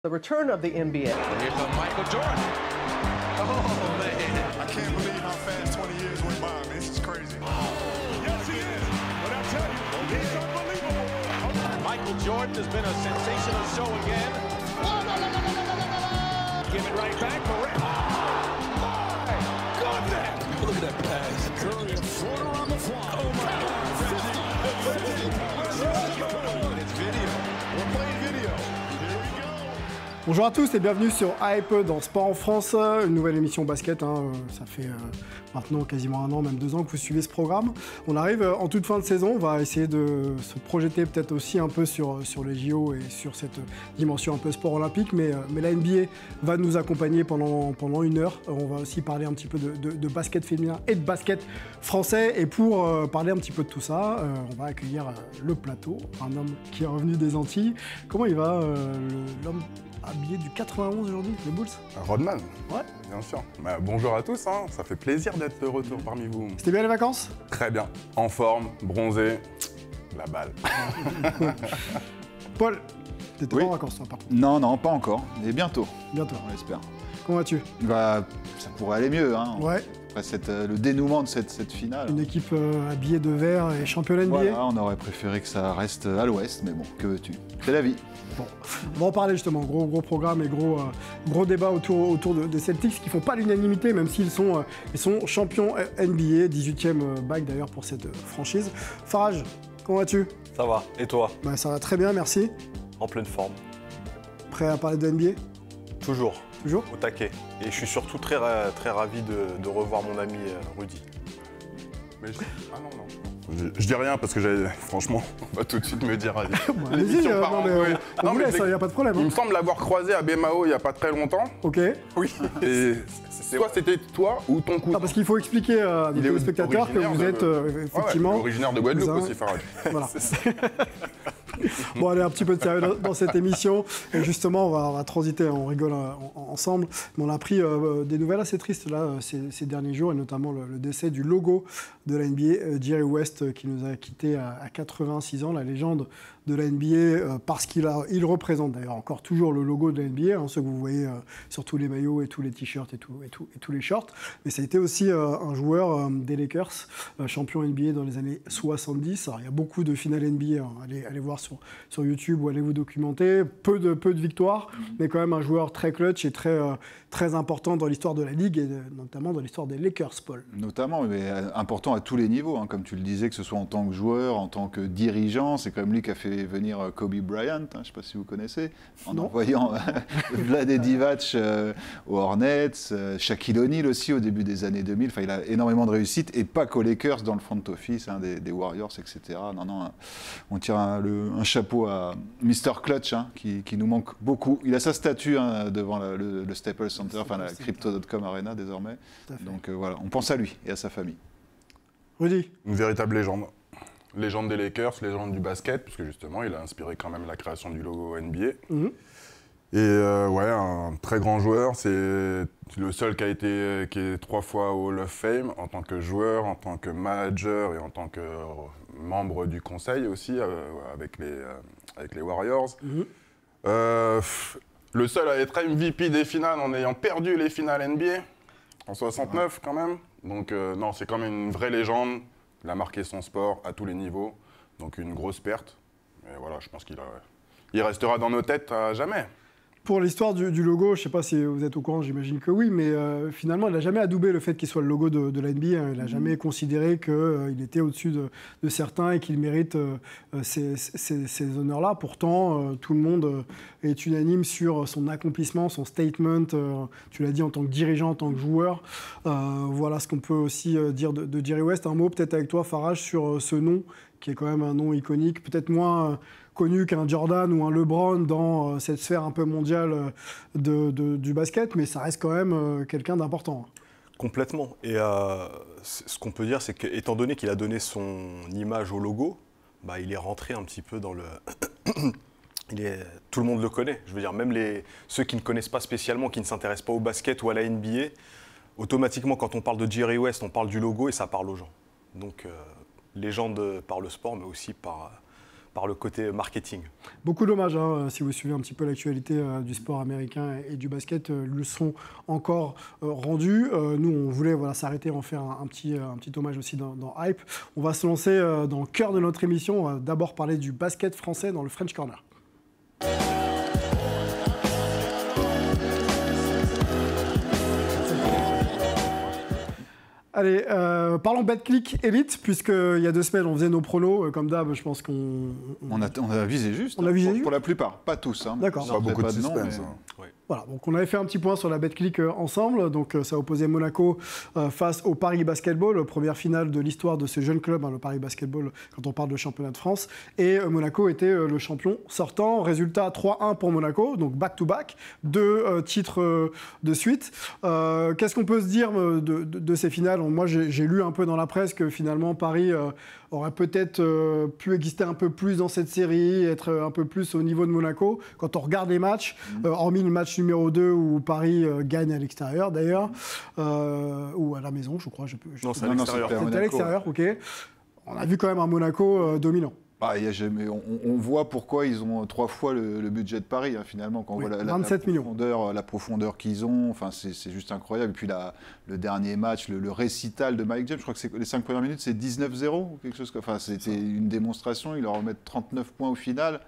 The return of the NBA. Here's the Michael Jordan. Oh, man. I can't believe how fast 20 years went by, man. This is crazy. Yes, he is. But I tell you, he's unbelievable. Michael Jordan has been a sensational show again. Give it right back for Rick. Oh, my goodness. Look at that pass. Curry, a floater on the fly. Oh, my God. 50. It's video. We're playing video. Bonjour à tous et bienvenue sur Hype dans Sport en France, une nouvelle émission basket. Ça fait maintenant quasiment un an, même 2 ans que vous suivez ce programme. On arrive en toute fin de saison, on va essayer de se projeter peut-être aussi un peu sur les JO et sur cette dimension un peu sport olympique, mais la NBA va nous accompagner pendant 1 heure. On va aussi parler un petit peu de basket féminin et de basket français. Et pour parler un petit peu de tout ça, on va accueillir le plateau, un homme qui est revenu des Antilles. Comment il va, l'homme habillé du 91 aujourd'hui, les Bulls? Rodman. Ouais. Bien sûr. Bah, bonjour à tous, hein. Ça fait plaisir d'être de retour parmi vous. C'était bien les vacances? Très bien. En forme, bronzé, la balle. Paul, t'étais Oui. pas en vacances toi par contre? Non, pas encore, mais bientôt, Bientôt. on l'espère. Comment vas-tu? Bah, ça pourrait aller mieux, hein. Ouais, Après le dénouement de cette finale. une équipe habillée de vert et championne NBA. Voilà, on aurait préféré que ça reste à l'ouest, mais bon, que veux-tu? C'est la vie. Bon, on va en parler justement, gros programme et gros débat autour des Celtics qui font pas l'unanimité, même s'ils sont champions NBA, 18e bague d'ailleurs pour cette franchise. Farage, comment vas-tu? Ça va, et toi? Bah, ça va très bien, merci. En pleine forme. Prêt à parler de NBA? Toujours, Toujours? au taquet. Et je suis surtout très ravi de revoir mon ami Rudy. Mais ah non. Je dis rien parce que franchement, on va tout de suite me dire. Allez-y, l'émission part non, en mais couille. on vous laisse, il n'y a pas de problème. Il Hein. me semble l'avoir croisé à Bemao il n'y a pas très longtemps. Ok. Oui. Et soit c'était toi ou ton cousin. Ah, parce qu'il faut expliquer à nos Il est téléspectateurs que originaire vous de- êtes effectivement... Ouais, originaire de Guadeloupe cousin. aussi, Farage. Voilà. Bon, allez, un petit peu de sérieux dans cette émission. Et justement, on va transiter, on rigole ensemble. Mais on a appris des nouvelles assez tristes là, ces derniers jours, et notamment le décès du logo de la NBA, Jerry West, qui nous a quittés à 86 ans, la légende de la NBA, parce qu'il représente d'ailleurs encore toujours le logo de la NBA, hein, ce que vous voyez sur tous les maillots et tous les t-shirts et tous les shorts. Mais ça a été aussi un joueur des Lakers, champion NBA dans les années 70. Alors, il y a beaucoup de finales NBA, hein. Allez voir sur YouTube ou allez vous documenter. Peu de victoires, mais quand même un joueur très clutch et très important dans l'histoire de la Ligue et notamment dans l'histoire des Lakers, Paul. Notamment, mais important à tous les niveaux, hein, comme tu le disais, que ce soit en tant que joueur, en tant que dirigeant. C'est quand même lui qui a fait venir Kobe Bryant, hein, je ne sais pas si vous connaissez, en envoyant Vlade Divac aux Hornets, Shaquille O'Neal aussi au début des années 2000. Enfin, il a énormément de réussite, et pas qu'aux Lakers dans le front office, hein, des Warriors, etc. Non, on tire un chapeau à Mr. Clutch, hein, qui nous manque beaucoup. Il a sa statue, hein, devant le Staples Center, enfin la Crypto.com Arena désormais. Donc voilà, on pense à lui et à sa famille. Rudy? Une véritable légende. Légende des Lakers, légende du basket, puisque justement, il a inspiré quand même la création du logo NBA. Mhm. Et ouais, un très grand joueur. C'est le seul qui est 3 fois au Hall of Fame en tant que joueur, en tant que manager et en tant que membre du conseil aussi avec les Warriors. Mhm. Le seul à être MVP des finales en ayant perdu les finales NBA en 69 quand même. Donc non, c'est quand même une vraie légende. Il a marqué son sport à tous les niveaux, donc une grosse perte. Mais voilà, je pense qu'il restera dans nos têtes à jamais. Pour l'histoire du logo, je ne sais pas si vous êtes au courant, j'imagine que oui, mais finalement, il n'a jamais adoubé le fait qu'il soit le logo de la NBA. Hein. Il n'a jamais considéré qu'il était au-dessus de certains et qu'il mérite ces honneurs-là. Pourtant, tout le monde est unanime sur son accomplissement, son statement. Tu l'as dit, en tant que dirigeant, en tant que joueur. Voilà ce qu'on peut aussi dire de Jerry West. Un mot peut-être avec toi, Farage, sur ce nom, qui est quand même un nom iconique, peut-être moins connu qu'un Jordan ou un LeBron dans cette sphère un peu mondiale du basket, mais ça reste quand même quelqu'un d'important. Complètement. Et ce qu'on peut dire, c'est qu'étant donné qu'il a donné son image au logo, bah, il est rentré un petit peu dans le... Tout le monde le connaît. Je veux dire, même ceux qui ne connaissent pas spécialement, qui ne s'intéressent pas au basket ou à la NBA, automatiquement, quand on parle de Jerry West, on parle du logo et ça parle aux gens. Donc, légende par le sport, mais aussi par par le côté marketing. Beaucoup d'hommages, hein, si vous suivez un petit peu l'actualité du sport américain et du basket, le sont encore rendus. Nous, on voulait s'arrêter, en faire un petit hommage aussi dans Hype. On va se lancer dans le cœur de notre émission. On va d'abord parler du basket français dans le French Corner. Allez, parlons BetClick Elite, puisqu'il y a 2 semaines, on faisait nos pronos. Comme d'hab, je pense qu'on... On a visé juste. On a visé pour la plupart, pas tous. Hein. D'accord. Pas beaucoup de nom, suspense. mais- Voilà, donc on avait fait un petit point sur la BetClick ensemble. Donc ça opposait Monaco face au Paris Basketball, première finale de l'histoire de ce jeune club, le Paris Basketball, quand on parle de championnat de France. Et Monaco était le champion sortant. Résultat 3-1 pour Monaco, donc back-to-back, 2 titres de suite. Qu'est-ce qu'on peut se dire de ces finales? Moi, j'ai lu un peu dans la presse que finalement Paris aurait peut-être pu exister un peu plus dans cette série, être un peu plus au niveau de Monaco. Quand on regarde les matchs, hormis le match numéro 2 où Paris gagne à l'extérieur d'ailleurs, ou à la maison, je crois. Non, c'est à Non, l'extérieur. c'était à C'était à l'extérieur, ok. On a vu quand même un Monaco dominant. Ah, on voit pourquoi ils ont 3 fois le budget de Paris, hein, finalement, quand on Oui, voit 27 millions. la profondeur qu'ils ont. Enfin, c'est juste incroyable. Et puis le dernier match, le récital de Mike James, je crois que les 5 premières minutes, c'est 19-0 ou quelque chose. Enfin, c'était une démonstration. Ils leur remettent 39 points au final.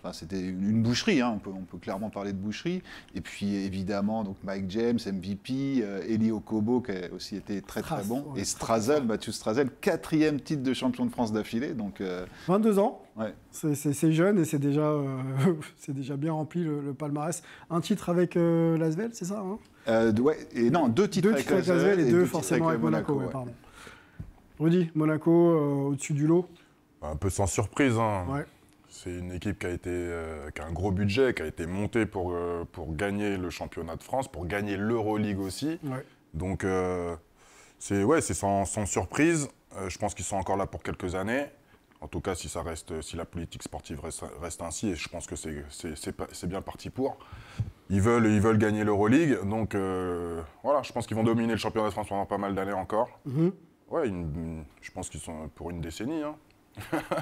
Enfin, c'était une boucherie, hein. On peut clairement parler de boucherie. Et puis évidemment, donc Mike James, MVP, Eli Okobo qui a aussi été très bon, ouais, et Strazel, Mathieu Strazel, 4e titre de champion de France d'affilée. Donc 22 ans, ouais. c'est jeune et c'est déjà, c'est déjà bien rempli le palmarès. Un titre avec l'Asvel, c'est ça, hein? Ouais, et non, 2 titres avec l'Asvel et 2 titres forcément avec Monaco. ouais. Pardon. Rudy, Monaco au-dessus du lot. Un peu sans surprise. Hein. Ouais. C'est une équipe qui a un gros budget, qui a été montée pour gagner le championnat de France, pour gagner l'Euroleague aussi. Ouais. Donc c'est sans surprise. Je pense qu'ils sont encore là pour quelques années. En tout cas, si la politique sportive reste ainsi, et je pense que c'est bien parti pour. Ils veulent gagner l'Euroleague, donc voilà, je pense qu'ils vont dominer le championnat de France pendant pas mal d'années encore. Mm-hmm. Ouais, je pense qu'ils sont pour une décennie. Hein.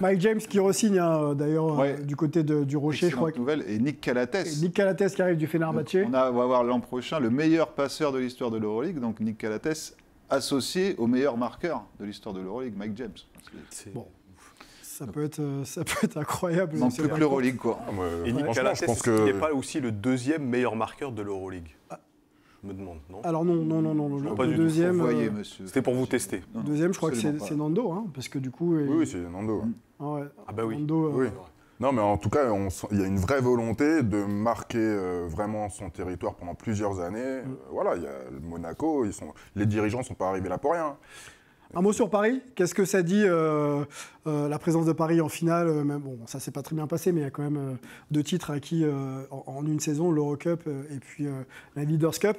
Mike James qui re-signe d'ailleurs Ouais. du côté du Rocher, je crois. Excellente nouvelle. Et Nick Calates. Et Nick Calates qui arrive du Fenerbahçe. On va avoir l'an prochain le meilleur passeur de l'histoire de l'Euroleague, donc Nick Calates, associé au meilleur marqueur de l'histoire de l'Euroleague, Mike James. Bon, ça peut être incroyable. Non, C'est plus que vrai. l'Euroleague, quoi. Et Nick Franchement, Calates, je pense il que n'est pas aussi le 2e meilleur marqueur de l'Euroleague? Je me demande, non? Alors non, pas le du tout. deuxième, Voyez, monsieur. C'était pour vous tester. Non, non, deuxième, je crois que absolument c'est pas. Nando, hein, parce que du coup, oui, c'est Nando. ah ouais, Ah bah oui. Nando, Oui. Non, mais en tout cas, il y a une vraie volonté de marquer vraiment son territoire pendant plusieurs années. Voilà, il y a le Monaco, les dirigeants ne sont pas arrivés là pour rien. Un mot sur Paris. Qu'est-ce que ça dit la présence de Paris en finale? Même, bon, ça s'est pas très bien passé, mais il y a quand même 2 titres acquis en une saison, l'Eurocup et puis la Leaders Cup.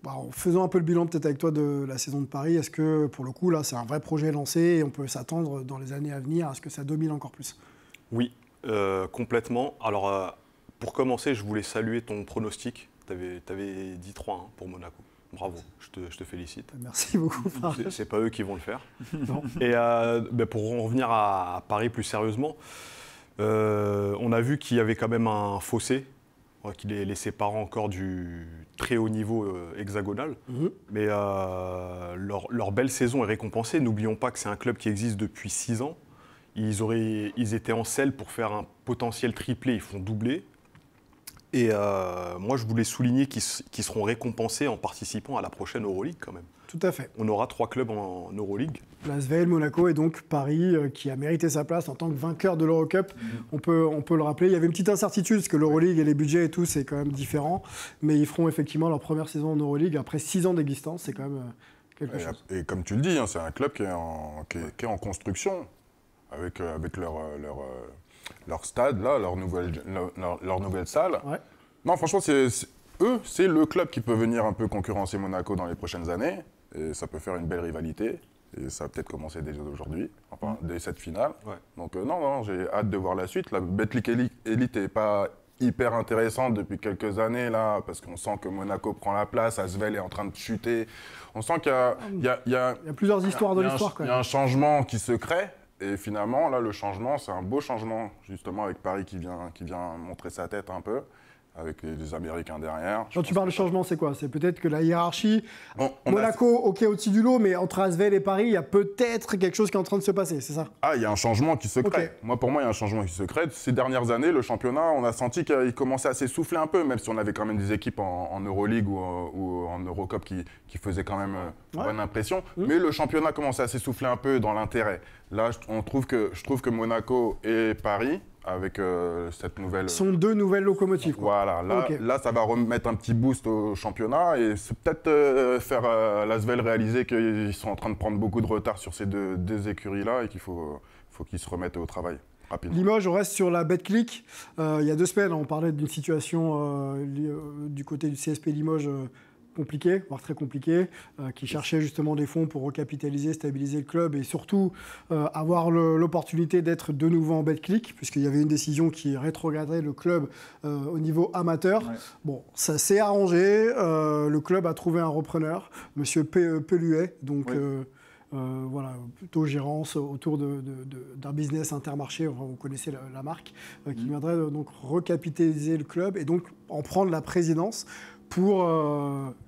En faisant un peu le bilan peut-être avec toi de la saison de Paris, est-ce que pour le coup là c'est un vrai projet lancé et on peut s'attendre dans les années à venir à ce que ça domine encore plus? Oui, complètement. Alors, pour commencer, je voulais saluer ton pronostic. Tu avais dit 3-1 pour Monaco. Bravo, je te félicite. Merci beaucoup. C'est pas eux qui vont le faire. Et pour en revenir à Paris plus sérieusement, on a vu qu'il y avait quand même un fossé qui les sépare encore du très haut niveau hexagonal. Mais leur belle saison est récompensée. N'oublions pas que c'est un club qui existe depuis 6 ans. Ils étaient en selle pour faire un potentiel triplé, ils font doubler. Et moi, je voulais souligner qu'ils seront récompensés en participant à la prochaine Euroleague quand même. Tout à fait. On aura 3 clubs en Euroleague. L'Asvel, Monaco et donc Paris qui a mérité sa place en tant que vainqueur de l'Eurocup. On peut le rappeler. Il y avait une petite incertitude parce que l'Euroleague et les budgets et tout, c'est quand même différent. Mais ils feront effectivement leur première saison en Euroleague après 6 ans d'existence. C'est quand même quelque chose. Et comme tu le dis, hein, c'est un club qui est en construction avec leur stade, là, leur nouvelle salle. Ouais. Non, franchement, c'est le club qui peut venir un peu concurrencer Monaco dans les prochaines années. Et ça peut faire une belle rivalité. Et ça va peut-être commencer déjà aujourd'hui, enfin, dès cette finale. Ouais. Donc non, j'ai hâte de voir la suite. La BetClick Elite n'est pas hyper intéressante depuis quelques années, là, parce qu'on sent que Monaco prend la place, Asvel est en train de chuter. On sent qu'il y a Il y a plusieurs histoires de l'histoire quand Il y a même. un changement qui se crée. Et finalement, là, le changement, c'est un beau changement, justement, avec Paris qui vient montrer sa tête un peu, avec les Américains derrière. Quand tu parles de changement, c'est quoi? C'est peut-être que la hiérarchie, On Monaco, ok, au-dessus du lot, mais entre Asvel et Paris, il y a peut-être quelque chose qui est en train de se passer, c'est ça? Ah, il y a un changement qui se crée. Pour moi, il y a un changement qui se crée. Ces dernières années, le championnat, on a senti qu'il commençait à s'essouffler un peu, même si on avait quand même des équipes en Euroleague ou en Eurocup qui faisaient quand même bonne impression. Mais le championnat commençait à s'essouffler un peu dans l'intérêt. Là, je trouve que Monaco et Paris, avec cette nouvelle... sont deux nouvelles locomotives, quoi. Voilà, là, ça va remettre un petit boost au championnat et c'est peut-être faire l'Asvel réaliser qu'ils sont en train de prendre beaucoup de retard sur ces deux écuries-là et qu'il faut qu'ils se remettent au travail rapidement. Limoges, on reste sur la Betclic. Il y a 2 semaines, on parlait d'une situation du côté du CSP Limoges compliqué, voire très compliqué, qui cherchait justement des fonds pour recapitaliser, stabiliser le club et surtout avoir l'opportunité d'être de nouveau en Betclic, puisqu'il y avait une décision qui rétrogradait le club au niveau amateur. Ouais. Bon, ça s'est arrangé, le club a trouvé un repreneur, Monsieur Peluet, donc... Oui. Voilà, plutôt gérance autour d'un business Intermarché, enfin, vous connaissez la marque, qui viendrait donc recapitaliser le club et donc en prendre la présidence pour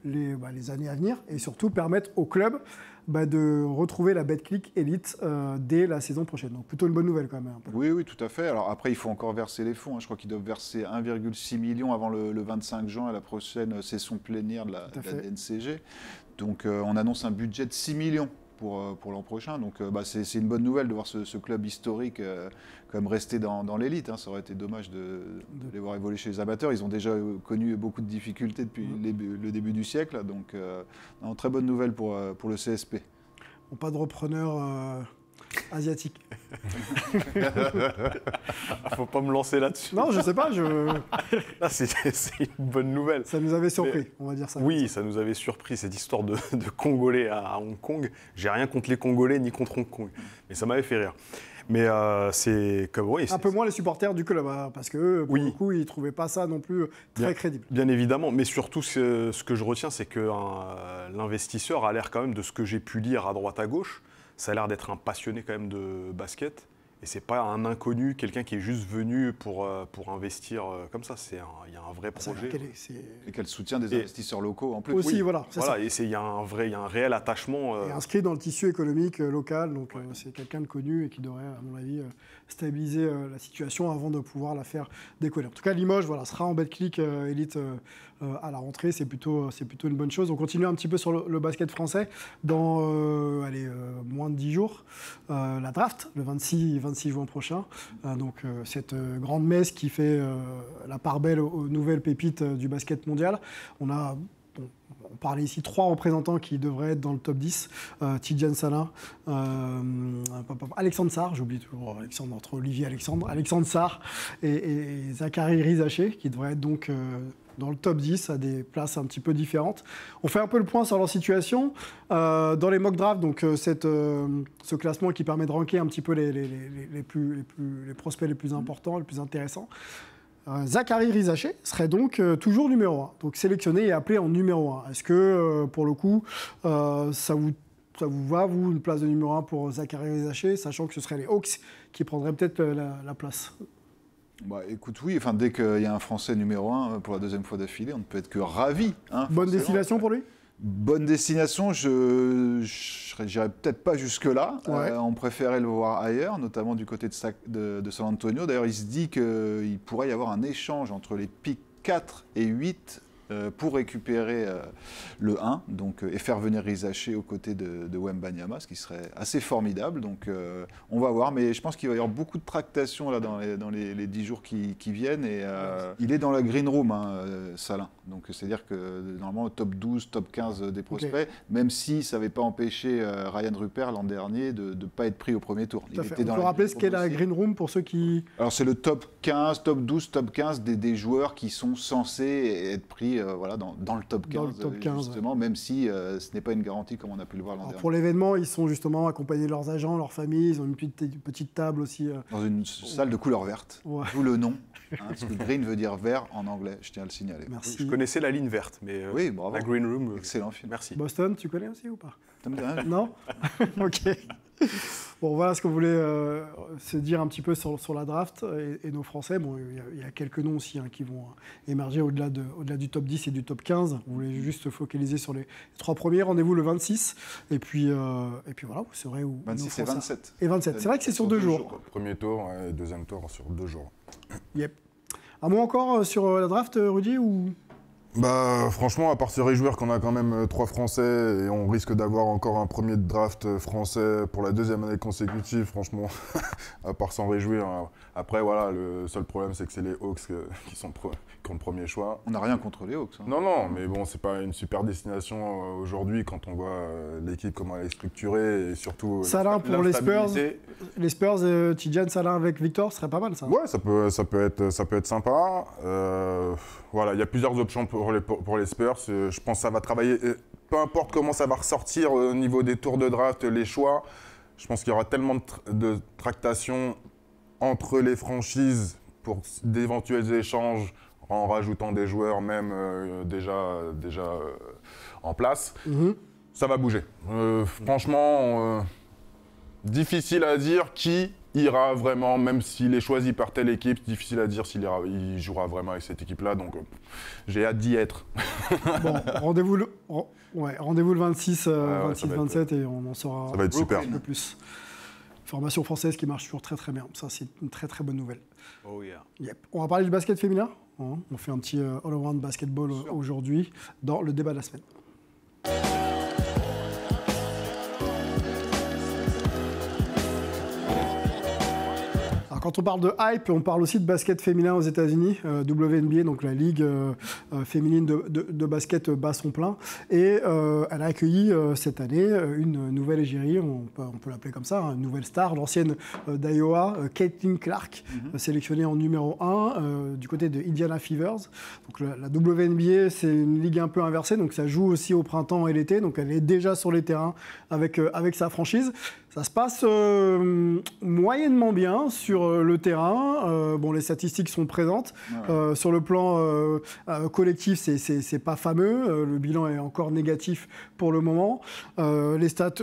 les années à venir et surtout permettre au club de retrouver la Betclic Elite dès la saison prochaine. Donc plutôt une bonne nouvelle quand même. Oui, tout à fait. Alors après, il faut encore verser les fonds. Je crois qu'ils doivent verser 1,6 million avant le 25 juin à la prochaine session plénière de la DNCG. Donc on annonce un budget de 6 millions. Pour l'an prochain. Donc c'est une bonne nouvelle de voir ce club historique quand même rester dans l'élite. Hein. Ça aurait été dommage de les voir évoluer chez les amateurs. Ils ont déjà connu beaucoup de difficultés depuis le début du siècle. Donc très bonne nouvelle pour le CSP. Bon, pas de repreneur asiatique. Faut pas me lancer là-dessus. Non, je sais pas. Là, c'est une bonne nouvelle. Ça nous avait surpris, on va dire ça. Oui, ça nous avait surpris, cette histoire de Congolais à Hong Kong. J'ai rien contre les Congolais ni contre Hong Kong, mais ça m'avait fait rire. Mais c'est comme un peu moins les supporters du club, parce que pour le coup, ils trouvaient pas ça non plus très crédible. Bien évidemment, mais surtout ce que je retiens, c'est que l'investisseur a l'air quand même, de ce que j'ai pu lire à droite à gauche, ça a l'air d'être un passionné quand même de basket. Et c'est pas un inconnu, quelqu'un qui est juste venu pour investir comme ça. Il y a un vrai projet. Et quel soutien des investisseurs locaux en plus. Aussi, oui. Voilà. Et il y a un réel attachement. Et inscrit dans le tissu économique local. Donc c'est quelqu'un de connu et qui devrait, à mon avis, stabiliser la situation avant de pouvoir la faire décoller. En tout cas, Limoges sera en Betclic Elite à la rentrée. C'est plutôt une bonne chose. On continue un petit peu sur le basket français. Dans moins de 10 jours, la draft, le 26 juin prochain. Donc cette grande messe qui fait la part belle aux nouvelles pépites du basket mondial. On parlait ici 3 représentants qui devraient être dans le top 10. Tidjane Salin, Alexandre Sarr, j'oublie toujours Alexandre, entre Olivier et Alexandre Sarr et Zachary Rizaché qui devraient être donc dans le top 10 à des places un petit peu différentes. On fait un peu le point sur leur situation. Dans les mock drafts, donc ce classement qui permet de ranker un petit peu les prospects les plus importants, les plus intéressants. Zachary Rizaché serait donc toujours numéro 1, donc sélectionné et appelé en numéro 1. Est-ce que, pour le coup, ça vous va, vous, une place de numéro 1 pour Zachary Rizaché, sachant que ce seraient les Hawks qui prendraient peut-être la place? Écoute, oui, dès qu'il y a un Français numéro 1 pour la deuxième fois d'affilée, on ne peut être que ravi. Bonne destination pour lui? Bonne destination, je n'irais peut-être pas jusque-là. Ouais. On préférait le voir ailleurs, notamment du côté de San Antonio. D'ailleurs, il se dit qu'il pourrait y avoir un échange entre les pics 4 et 8 pour récupérer le 1 et faire venir Rizaché aux côtés de Wembanyama, ce qui serait assez formidable. Donc on va voir, mais je pense qu'il va y avoir beaucoup de tractations là, dans les 10 jours qui viennent. Et il est dans la green room, Salin. Donc c'est-à-dire que normalement au top 12, top 15 des prospects, même si ça n'avait pas empêché Ryan Rupert l'an dernier de ne pas être pris au premier tour. On peut rappeler ce qu'est la green room pour ceux qui... Alors c'est le top 15, top 12, top 15 des joueurs qui sont censés être pris dans le top 15, dans le top 15 justement, même si ce n'est pas une garantie comme on a pu le voir l'an dernier. Pour l'événement, ils sont justement accompagnés de leurs agents, leurs familles, ils ont une petite table aussi. Dans une salle de couleur verte, d'où le nom, parce que green veut dire vert en anglais, je tiens à le signaler. Merci. Je connaissais la ligne verte, mais oui, bravo. la green room, excellent film. Merci. Boston, tu connais aussi ou pas? Ça me dit rien. Non. Ok. Bon, voilà ce qu'on voulait se dire un petit peu sur la draft et nos Français. Bon, il y a quelques noms aussi qui vont émerger au-delà du top 10 et du top 15. On voulait juste se focaliser sur les 3 premiers. Rendez-vous le 26. Et puis voilà, vous saurez où. 26 et 27. Et 27. C'est vrai que c'est sur 2 jours. Premier tour et deuxième tour sur 2 jours. Yep. Un mot encore sur la draft, Rudy ou... Bah franchement, à part se réjouir qu'on a quand même 3 Français et on risque d'avoir encore un premier draft français pour la 2e année consécutive, franchement, à part s'en réjouir. Après voilà, le seul problème c'est que c'est les Hawks qui ont le premier choix. On n'a rien contre les Hawks. Hein. Non, mais bon, c'est pas une super destination aujourd'hui quand on voit l'équipe, comment elle est structurée et surtout Salah pour les Spurs. Les Spurs, Tidjane, Salah avec Victor, ce serait pas mal ça. Ouais, ça peut être sympa. Voilà, il y a plusieurs options pour les Spurs. Je pense que ça va travailler, peu importe comment ça va ressortir au niveau des tours de draft, les choix. Je pense qu'il y aura tellement de tractations entre les franchises pour d'éventuels échanges en rajoutant des joueurs même déjà en place. Ça va bouger. Franchement, difficile à dire qui ira vraiment, même s'il est choisi par telle équipe, difficile à dire s'il jouera vraiment avec cette équipe-là. Donc, j'ai hâte d'y être. Bon, rendez-vous le 26, 26-27 et on en saura ça va être super. un peu plus. Formation française qui marche toujours très très bien. Ça, c'est une très très bonne nouvelle. Oh yeah. Yep. On va parler du basket féminin. On fait un petit all-around basketball aujourd'hui dans le débat de la semaine. Quand on parle de hype, on parle aussi de basket féminin aux États-Unis, WNBA, donc la ligue féminine de basket bat son plein. Et elle a accueilli cette année une nouvelle égérie, on peut l'appeler comme ça, une nouvelle star, l'ancienne d'Iowa, Caitlin Clark, sélectionnée en numéro 1 du côté de Indiana Fevers. Donc la WNBA, c'est une ligue un peu inversée, donc ça joue aussi au printemps et l'été, donc elle est déjà sur les terrains avec sa franchise. Ça se passe moyennement bien sur le terrain. Bon, les statistiques sont présentes. Ouais. Sur le plan collectif, c'est pas fameux. Le bilan est encore négatif pour le moment. Les stats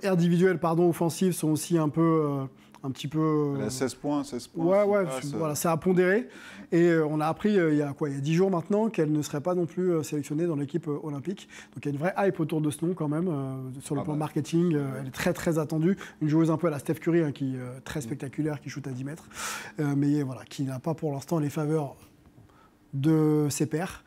individuelles, offensives sont aussi un petit peu... Elle a 16 points. Ouais, voilà, c'est à pondérer. Et on a appris il y a 10 jours maintenant qu'elle ne serait pas non plus sélectionnée dans l'équipe olympique. Donc il y a une vraie hype autour de ce nom quand même, sur le plan marketing. Elle est très très attendue. Une joueuse un peu à la Steph Curry, qui est très spectaculaire, qui shoot à 10 mètres. Mais voilà, qui n'a pas pour l'instant les faveurs de ses pairs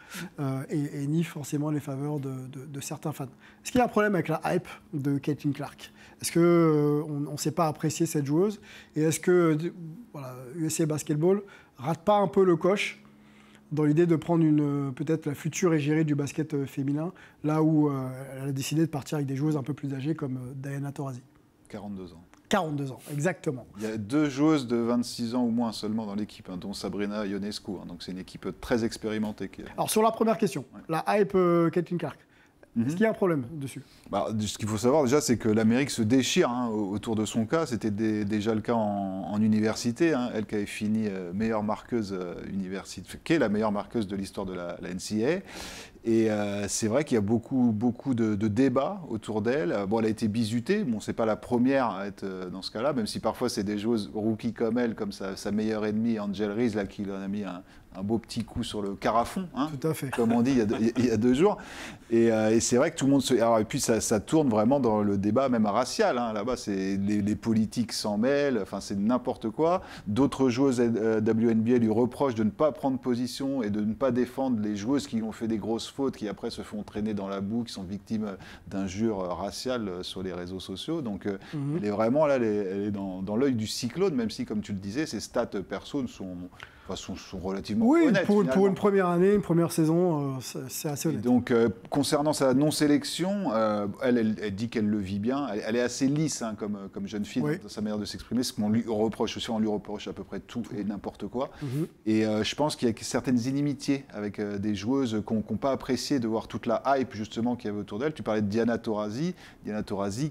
et ni forcément les faveurs de certains fans. Est-ce qu'il y a un problème avec la hype de Caitlin Clark ? Est-ce qu'on ne sait pas apprécier cette joueuse ? Et est-ce que USA Basketball rate pas un peu le coche dans l'idée de prendre peut-être la future égérie du basket féminin, là où elle a décidé de partir avec des joueuses un peu plus âgées comme Diana Taurasi ? 42 ans. 42 ans, exactement. Il y a 2 joueuses de 26 ans ou moins seulement dans l'équipe, dont Sabrina Ionescu. Donc c'est une équipe très expérimentée. Alors sur la première question, la hype Caitlin Clark, est-ce qu'il y a un problème dessus ? Ce qu'il faut savoir déjà, c'est que l'Amérique se déchire autour de son cas. C'était déjà le cas en université. Elle qui avait fini meilleure marqueuse universitaire, qui est la meilleure marqueuse de l'histoire de la NCAA. Et c'est vrai qu'il y a beaucoup de débats autour d'elle. Bon, elle a été bisutée. Bon, c'est pas la première à être dans ce cas-là, même si parfois c'est des joueuses rookies comme elle, comme sa meilleure ennemie Angel Reese, là, qui en a mis un beau petit coup sur le carafon, Tout à fait. Comme on dit il y a 2 jours. Et c'est vrai que tout le monde et puis ça tourne vraiment dans le débat même racial. Là-bas, c'est les politiques s'en mêlent. Enfin, c'est n'importe quoi. D'autres joueuses WNBA lui reprochent de ne pas prendre position et de ne pas défendre les joueuses qui ont fait des grosses fautes, qui après se font traîner dans la boue, qui sont victimes d'injures raciales sur les réseaux sociaux. Donc, elle est vraiment là, elle est dans l'œil du cyclone, même si, comme tu le disais, ses stats perso sont relativement honnêtes. Oui, pour une première année, une première saison, c'est assez honnête. Et donc, concernant sa non-sélection, elle dit qu'elle le vit bien. Elle est assez lisse comme jeune fille dans sa manière de s'exprimer, ce qu'on lui reproche aussi. On lui reproche à peu près tout et n'importe quoi. Et je pense qu'il y a certaines inimitiés avec des joueuses qui n'ont pas apprécié de voir toute la hype justement qu'il y avait autour d'elle. Tu parlais de Diana Taurasi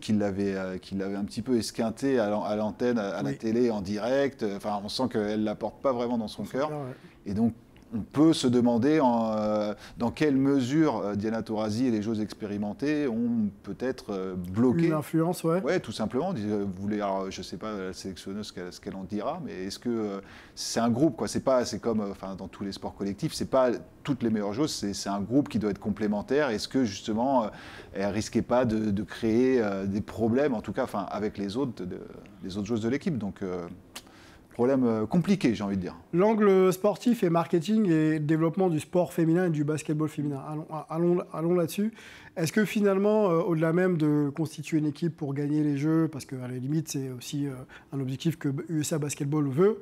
qui l'avait un petit peu esquintée à l'antenne, à la télé, en direct. Enfin, on sent qu'elle ne la porte pas vraiment dans son cœur. Et donc, on peut se demander dans quelle mesure Diana Taurasi et les joueuses expérimentées ont peut-être bloqué. Une influence, ouais. Oui, tout simplement. Je ne sais pas la sélectionneuse ce qu'elle en dira, mais est-ce que c'est un groupe, quoi. C'est comme dans tous les sports collectifs, c'est pas toutes les meilleures joueuses, c'est un groupe qui doit être complémentaire. Est-ce que justement, elle ne risquait pas de créer des problèmes, en tout cas avec les autres joueuses de l'équipe. Donc, problème compliqué, j'ai envie de dire. L'angle sportif et marketing et développement du sport féminin et du basketball féminin. Allons là-dessus. Est-ce que finalement, au-delà même de constituer une équipe pour gagner les Jeux, parce qu'à la limite, c'est aussi un objectif que USA Basketball veut,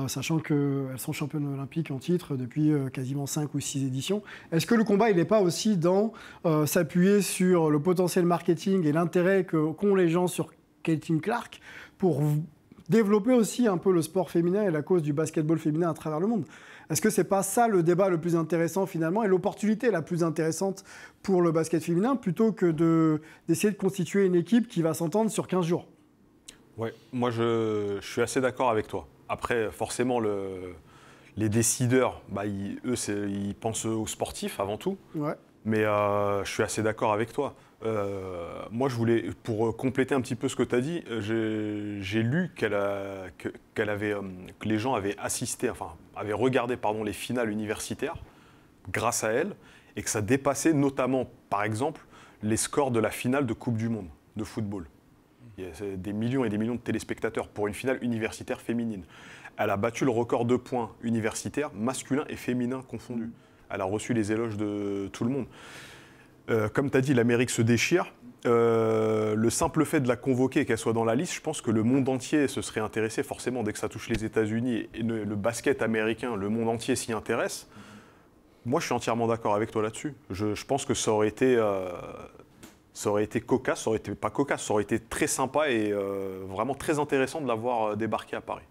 sachant qu'elles sont championnes olympiques en titre depuis quasiment 5 ou 6 éditions, est-ce que le combat, il n'est pas aussi dans s'appuyer sur le potentiel marketing et l'intérêt qu'ont les gens sur Caitlin Clark pour développer aussi un peu le sport féminin et la cause du basketball féminin à travers le monde? Est-ce que ce n'est pas ça le débat le plus intéressant finalement et l'opportunité la plus intéressante pour le basket féminin plutôt que d'essayer de constituer une équipe qui va s'entendre sur 15 jours? Ouais, moi je suis assez d'accord avec toi. Après, forcément, les décideurs, ils pensent aux sportifs avant tout. Ouais. Mais je suis assez d'accord avec toi. Moi, je voulais, pour compléter un petit peu ce que tu as dit, j'ai lu que les gens avaient avaient regardé les finales universitaires grâce à elle, et que ça dépassait notamment, par exemple, les scores de la finale de Coupe du Monde de football. Il y a des millions et des millions de téléspectateurs pour une finale universitaire féminine. Elle a battu le record de points universitaires, masculin et féminin confondus. Elle a reçu les éloges de tout le monde. Comme tu as dit, l'Amérique se déchire. Le simple fait de la convoquer et qu'elle soit dans la liste, je pense que le monde entier se serait intéressé forcément dès que ça touche les États-Unis et le basket américain, le monde entier s'y intéresse. Moi, je suis entièrement d'accord avec toi là-dessus. Je pense que ça aurait été cocasse, ça aurait été pas cocasse, ça aurait été très sympa et vraiment très intéressant de l'avoir débarqué à Paris.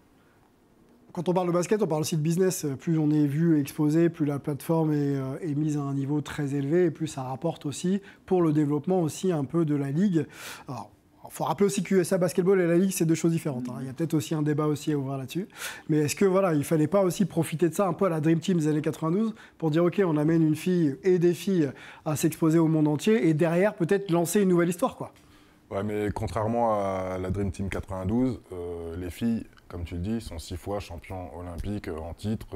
Quand on parle de basket, on parle aussi de business. Plus on est vu, exposé, plus la plateforme est mise à un niveau très élevé et plus ça rapporte aussi pour le développement aussi un peu de la ligue. Alors, il faut rappeler aussi que USA Basketball et la ligue, c'est deux choses différentes. Il y a peut-être aussi un débat aussi à ouvrir là-dessus. Mais est-ce que il ne fallait pas aussi profiter de ça un peu à la Dream Team des années 92 pour dire OK, on amène une fille et des filles à s'exposer au monde entier et derrière peut-être lancer une nouvelle histoire, quoi. Ouais, mais contrairement à la Dream Team 92, les filles, comme tu le dis, sont 6 fois champions olympiques en titre.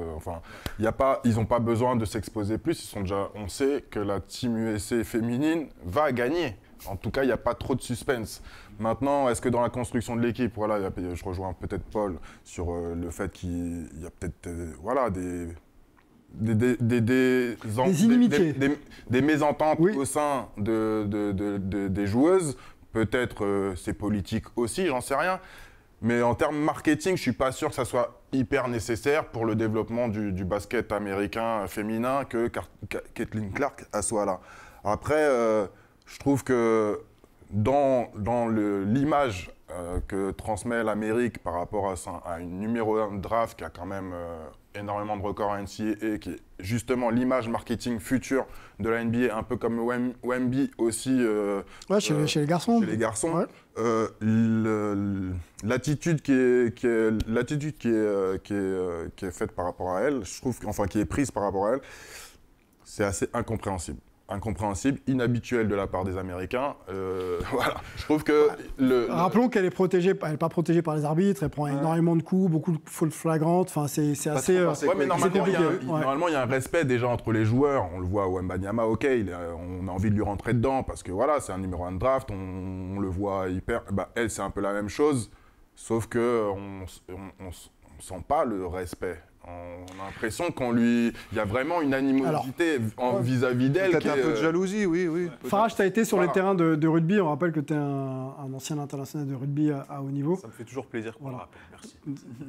Ils n'ont pas besoin de s'exposer plus. On sait que la Team USA féminine va gagner. En tout cas, il n'y a pas trop de suspense. Maintenant, est-ce que dans la construction de l'équipe, je rejoins peut-être Paul sur le fait qu'il y a peut-être des mésententes au sein des joueuses. Peut-être c'est politique aussi, j'en sais rien. Mais en termes marketing, je ne suis pas sûr que ça soit hyper nécessaire pour le développement du basket américain féminin que Caitlin Clark soit là. Après, je trouve que dans l'image que transmet l'Amérique par rapport à une numéro 1 de draft qui a quand même énormément de records à NCAA, qui est justement l'image marketing future de la NBA, un peu comme Wemby aussi. Chez les garçons. Chez les garçons. Ouais. L'attitude qui est faite par rapport à elle, je trouve, qui est prise par rapport à elle, c'est assez incompréhensible. Inhabituel de la part des Américains. Voilà. Je trouve que Rappelons qu'elle est protégée, elle n'est pas protégée par les arbitres, elle prend énormément de coups, beaucoup de fautes flagrantes. Enfin, c'est assez. Mais normalement, il y a un respect déjà entre les joueurs. On le voit, Wembanyama, OK, on a envie de lui rentrer dedans parce que voilà, c'est un numéro 1 de draft, on le voit hyper. Elle, c'est un peu la même chose, sauf que on sent pas le respect. On a l'impression il y a vraiment une animosité vis-à-vis d'elle. Peut-être un peu de jalousie, oui. Farage, tu as été sur les terrains de rugby. On rappelle que tu es un ancien international de rugby à haut niveau. Ça me fait toujours plaisir qu'on le rappelle. Merci.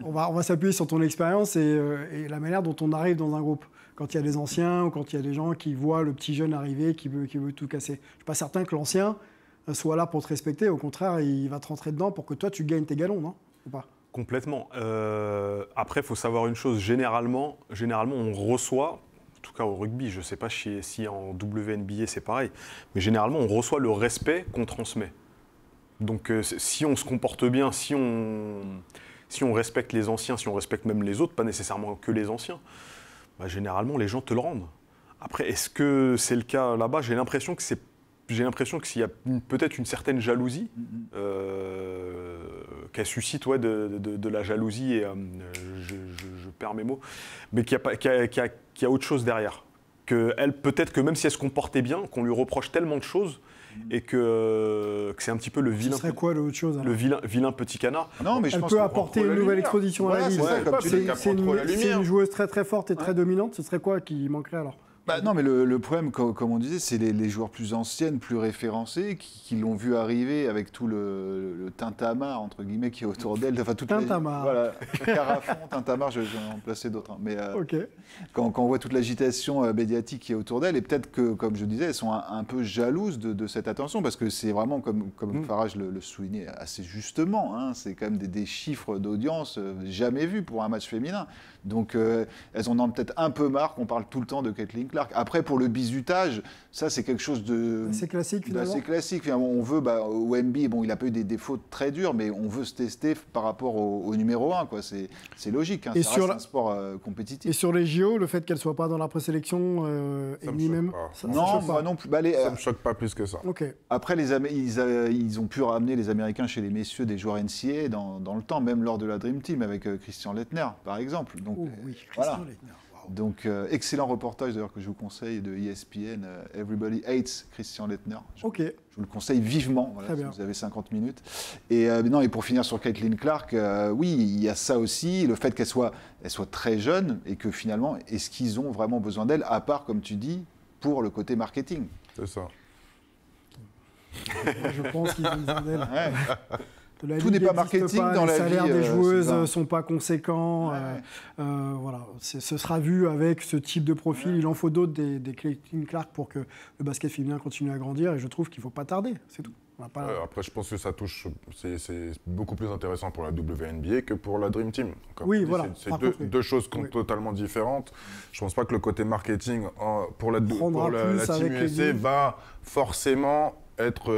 On va s'appuyer sur ton expérience et la manière dont on arrive dans un groupe. Quand il y a des anciens ou quand il y a des gens qui voient le petit jeune arriver, qui veut tout casser. Je ne suis pas certain que l'ancien soit là pour te respecter. Au contraire, il va te rentrer dedans pour que toi, tu gagnes tes galons, non? Ou pas? Complètement. Après, il faut savoir une chose. Généralement, on reçoit, en tout cas au rugby, je ne sais pas si en WNBA c'est pareil, mais généralement, on reçoit le respect qu'on transmet. Donc, si on se comporte bien, si on respecte les anciens, si on respecte même les autres, pas nécessairement que les anciens, bah, généralement, les gens te le rendent. Après, est-ce que c'est le cas là-bas? J'ai l'impression que s'il y a peut-être une certaine jalousie, qu'elle suscite de la jalousie, et je perds mes mots, mais qu'il y a autre chose derrière. Peut-être que même si elle se comportait bien, qu'on lui reproche tellement de choses, et que c'est un petit peu le Ce vilain, serait quoi l'autre chose alors vilain petit canard. Non, mais je Elle pense peut qu'on apporter contrôle une la nouvelle lumière. exposition à Voilà, la c'est ligue. ça, comme tu dis, C'est contrôle la c'est lumière. une joueuse très très forte et très dominante. Ce serait quoi qui manquerait alors? Bah non, mais le problème, comme on disait, c'est les joueurs plus anciennes, plus référencés, qui l'ont vu arriver avec tout le tintamarre, entre guillemets, qui est autour d'elle. Enfin, toute Tintamarre. Voilà, Carafon, tintamarre, je vais en placer d'autres. Hein. Mais Ok. quand on voit toute l'agitation médiatique qui est autour d'elle, et peut-être que, comme je disais, elles sont un peu jalouses de cette attention, parce que c'est vraiment, comme Farage le soulignait assez justement, hein, c'est quand même des chiffres d'audience jamais vus pour un match féminin. Donc, elles en ont peut-être un peu marre qu'on parle tout le temps de Caitlin Clark. Après, pour le bizutage, ça, c'est quelque chose C'est classique finalement. d'assez classique. Finalement, on veut, au MB, bon, il n'a pas eu des fautes très dures, mais on veut se tester par rapport au numéro 1, quoi. C'est logique, hein. Et Ça sur reste un sport compétitif. Et sur les JO, le fait qu'elle soit pas dans la présélection Ça et me ni choque même. pas. Ça Non, choque moi pas. non plus. Ça me choque pas plus que ça. Ok. Après, ils ont pu ramener les Américains chez les messieurs des joueurs NCAA dans le temps, même lors de la Dream Team avec Christian Lettner, par exemple. Donc, Oh, oui, voilà. Christian Leitner. Wow. Donc, excellent reportage d'ailleurs que je vous conseille de ESPN, Everybody Hates Christian Lettner. Ok. Je vous le conseille vivement, voilà, Très si bien. vous avez 50 minutes. Et, non, et pour finir sur Caitlin Clark, oui, il y a ça aussi, le fait qu'elle soit très jeune et que finalement, est-ce qu'ils ont vraiment besoin d'elle, à part, comme tu dis, pour le côté marketing. C'est ça. Moi, je pense qu'ils ont besoin d'elle. Ouais. La Tout ligue n'est pas n'existe marketing pas, dans les la salaires vie, des joueuses Sylvain. ne sont pas conséquents. Voilà, ce sera vu avec ce type de profil. Il en faut d'autres, des Caitlin Clark, pour que le basket féminin continue à grandir. Et je trouve qu'il ne faut pas tarder, c'est tout. On va pas... Après, je pense que ça touche. C'est beaucoup plus intéressant pour la WNBA que pour la Dream Team. Comme Oui, on dit, voilà. C'est Par deux, contre, oui. deux choses Oui. totalement différentes. Je pense pas que le côté marketing pour la Prendra plus Team avec les USA deux. va forcément être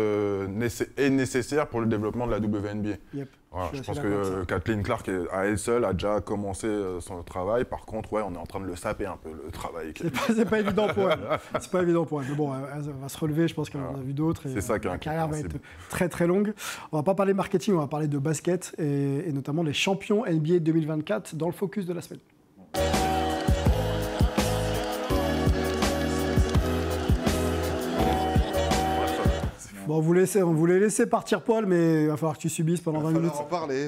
nécessaire pour le développement de la WNBA. Yep. Voilà, Je je suis pense assez d'accord avec que Caitlin Clark, à elle seule, a déjà commencé son travail. Par contre, ouais, on est en train de le saper un peu, le travail. C'est pas évident pour elle. C'est pas évident pour elle. Mais bon, elle va se relever, je pense qu'elle en a vu d'autres. et, C'est ça qui est La carrière va être incompréhensible. très très longue. On va pas parler marketing, on va parler de basket et notamment les champions NBA 2024 dans le focus de la semaine. Bon, on voulait laisser partir Paul, mais il va falloir que tu subisses pendant 20 minutes.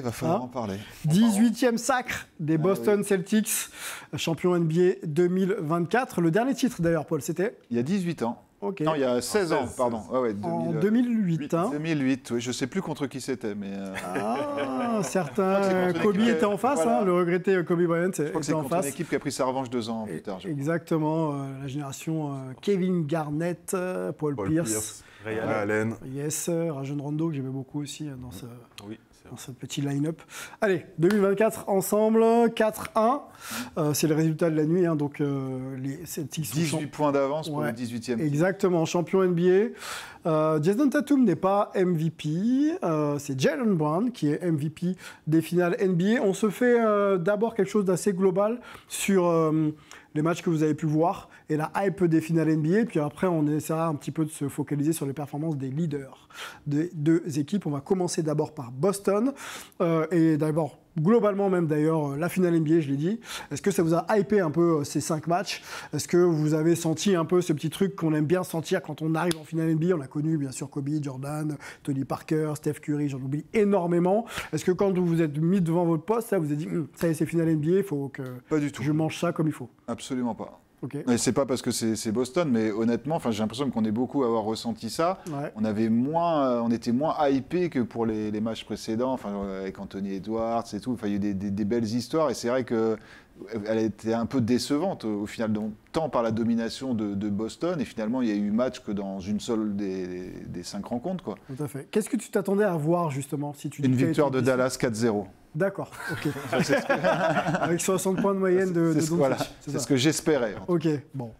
Va falloir Hein en parler. 18e sacre des Boston Celtics, champion NBA 2024. Le dernier titre d'ailleurs, Paul, c'était Il y a 18 ans. Ok. Non, il y a 16 ans, pardon. Ouais, ouais, en 2000, 2008. Hein. 2008, oui, je ne sais plus contre qui c'était, mais Ah, certains. Je crois que c'est contre Kobe une équipe, était en face, voilà. hein, le regretté Kobe Bryant je crois que était c'est en contre une face. équipe qui a pris sa revanche 2 ans plus tard. je crois. Exactement, la génération Kevin Garnett, Paul Pierce. Ray Ray Allen. Yes, Rajon Rondo, que j'aimais beaucoup aussi dans ce, Oui, c'est dans ce petit line-up. Allez, 2024 ensemble, 4-1. C'est le résultat de la nuit, hein, donc les Celtics sont 18 points d'avance pour Ouais, le 18e. exactement, champion NBA. Jason Tatum n'est pas MVP, c'est Jaylen Brown qui est MVP des finales NBA. On se fait d'abord quelque chose d'assez global sur les matchs que vous avez pu voir et la hype des finales NBA. Puis après, on essaiera un petit peu de se focaliser sur les performances des leaders des deux équipes. On va commencer d'abord par Boston. Et d'abord, globalement même d'ailleurs, la finale NBA, je l'ai dit. Est-ce que ça vous a hypé un peu ces 5 matchs? Est-ce que vous avez senti un peu ce petit truc qu'on aime bien sentir quand on arrive en finale NBA? On a connu bien sûr Kobe, Jordan, Tony Parker, Steph Curry, j'en oublie énormément. Est-ce que quand vous vous êtes mis devant votre poste, là, vous avez dit ça y est, c'est finale NBA, il faut que Pas du tout. je mange ça comme il faut? Absolument pas. Ok. Et c'est pas parce que c'est Boston, mais honnêtement, j'ai l'impression qu'on est beaucoup à avoir ressenti ça. Ouais. On était moins hypé que pour les matchs précédents, avec Anthony Edwards et tout. Il y a eu des belles histoires et c'est vrai que elle a été un peu décevante au final, donc, tant par la domination de Boston et finalement il y a eu match que dans une seule des 5 rencontres, quoi. Tout à fait. Qu'est-ce que tu t'attendais à voir justement si tu Une devais victoire être de déçu? Dallas 4-0. D'accord, ok. Avec 60 points de moyenne de C'est Doncic, c'est ça. ce que j'espérais. Ok, bon,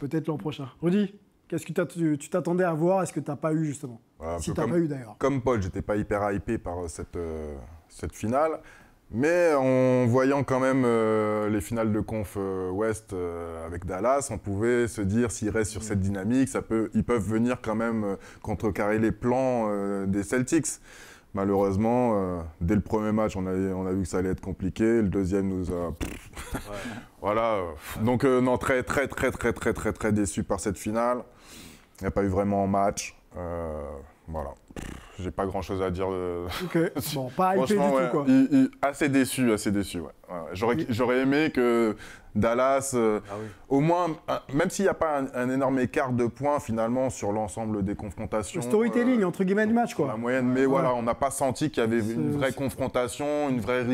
peut-être l'an prochain. Rudy, qu'est-ce que tu t'attendais à voir? Est-ce que tu n'as pas eu justement? Voilà, un Si peu tu n'as comme- pas eu d'ailleurs. Comme Paul, j'étais pas hyper hypé par cette finale. Mais en voyant quand même les finales de conf Ouest avec Dallas, on pouvait se dire s'ils restent sur cette dynamique, ils peuvent venir quand même contrecarrer les plans des Celtics. Malheureusement, dès le premier match, on a vu que ça allait être compliqué. Le deuxième nous a... Voilà. Donc non, très déçu par cette finale. Il n'y a pas eu vraiment match. Voilà. J'ai pas grand chose à dire. Ok, bon, pas hypé du tout, ouais, quoi. assez déçu, ouais. J'aurais aimé que Dallas, au moins, même s'il n'y a pas un énorme écart de points finalement sur l'ensemble des confrontations. Le storytelling, entre guillemets, du match, quoi. La moyenne, mais voilà, on n'a pas senti qu'il y avait une vraie confrontation, une vraie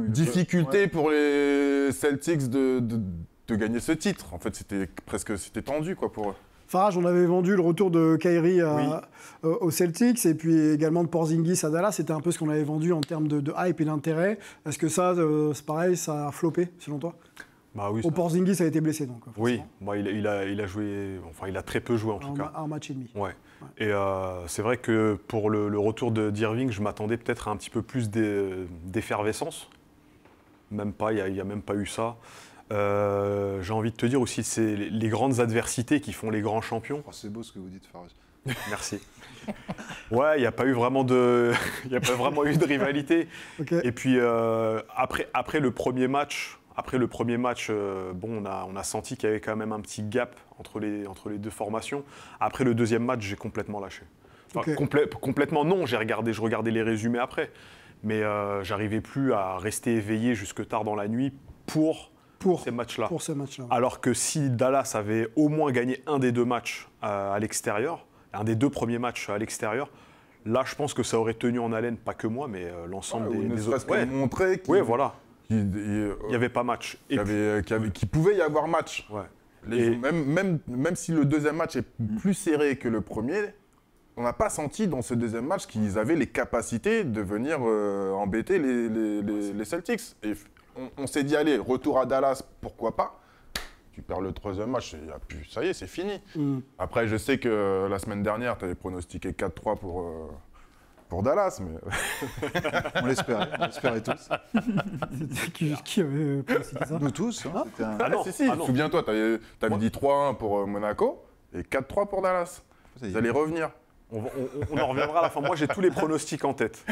difficulté pour les Celtics de gagner ce titre. En fait, c'était tendu, quoi, pour eux. Farage, on avait vendu le retour de Kyrie aux Celtics et puis également de Porzingis à Dallas. C'était un peu ce qu'on avait vendu en termes de hype et d'intérêt. Est-ce que ça, c'est pareil, ça a floppé selon toi? Bah oui. Porzingis a été blessé donc. Oui, bah, il a joué, enfin il a très peu joué en tout cas. Un match et demi. Ouais. Et c'est vrai que pour le retour d'Irving, je m'attendais peut-être à un petit peu plus d'effervescence. Même pas, il n'y a même pas eu ça. J'ai envie de te dire aussi, c'est les grandes adversités qui font les grands champions. Oh, c'est beau ce que vous dites, Farage. Merci. Ouais, il n'y a pas eu vraiment il y a pas vraiment eu de rivalité. Okay. Et puis après le premier match, bon, on a senti qu'il y avait quand même un petit gap entre les deux formations. Après le deuxième match, j'ai complètement lâché. Enfin, Okay. Complètement non. Je regardais les résumés après, mais j'arrivais plus à rester éveillé jusque tard dans la nuit pour ces matchs-là. Pour ces matchs-là. Alors que si Dallas avait au moins gagné un des deux matchs à l'extérieur, un des deux premiers matchs à l'extérieur, là, je pense que ça aurait tenu en haleine, pas que moi, mais l'ensemble des autres. Ouais, montrer qu'il n'y avait pas match. Qu'il pouvait y avoir match. Ouais. Même si le deuxième match est plus serré que le premier, on n'a pas senti dans ce deuxième match qu'ils avaient les capacités de venir embêter les Celtics. Et on s'est dit, allez, retour à Dallas, pourquoi pas? Tu perds le troisième match, ça y est, c'est fini. Après, je sais que la semaine dernière, tu avais pronostiqué 4-3 pour Dallas, mais... On l'espérait tous. Qui avait pronostiqué ça? Nous tous. Hein, non. Souviens-toi, tu avais dit 3-1 pour Monaco et 4-3 pour Dallas. Vous allez revenir. On en reviendra à la fin. Moi, j'ai tous les pronostics en tête.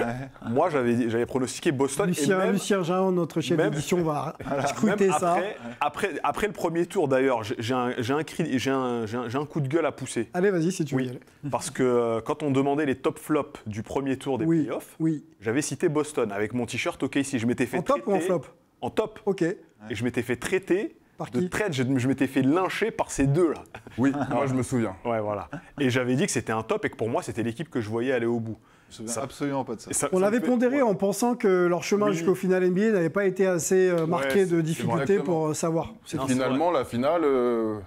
Moi, j'avais pronostiqué Boston. Lucien Jean, notre chef d'édition, va scruter ça. Après le premier tour, d'ailleurs, j'ai un coup de gueule à pousser. Allez, vas-y, si tu veux y aller. Parce que quand on demandait les top flops du premier tour des playoffs, j'avais cité Boston avec mon t-shirt OKC. Je m'étais fait en top ou en flop? En top. Ok. Et je m'étais fait traiter. De trade, je m'étais fait lyncher par ces deux-là. Oui, moi je me souviens. Ouais, voilà. Et j'avais dit que c'était un top et que pour moi, c'était l'équipe que je voyais aller au bout. Je me souviens absolument pas de ça. On l'avait pondéré en pensant que leur chemin jusqu'au final NBA n'avait pas été assez marqué de difficultés pour savoir. Finalement, la finale,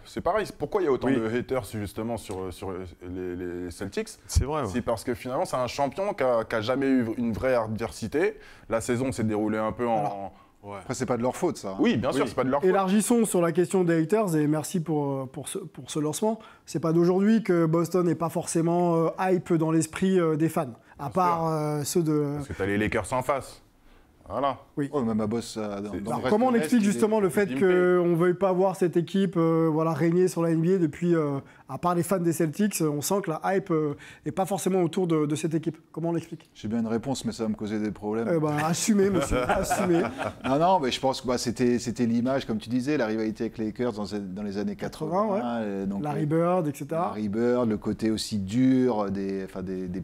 c'est pareil. Pourquoi il y a autant de haters justement sur les Celtics? C'est vrai. Ouais. C'est parce que finalement, c'est un champion qui a jamais eu une vraie adversité. La saison s'est déroulée un peu en... Ouais. Après, c'est pas de leur faute, ça. Oui, bien sûr, c'est pas de leur faute. Élargissons sur la question des haters et merci pour ce lancement. C'est pas d'aujourd'hui que Boston n'est pas forcément hype dans l'esprit des fans, à part ceux de... Parce que t'as les Lakers en face. Voilà. Oui. Oh, même à boss, comment on explique justement le fait qu'on ne veuille pas voir cette équipe régner sur la NBA depuis, à part les fans des Celtics, on sent que la hype n'est pas forcément autour de cette équipe. Comment on l'explique? J'ai bien une réponse, mais ça va me causer des problèmes. Assumez, monsieur, assumez. Non, mais je pense que c'était l'image, comme tu disais, la rivalité avec les Lakers dans les années 80. Donc, Larry Bird, etc. Larry Bird, le côté aussi dur des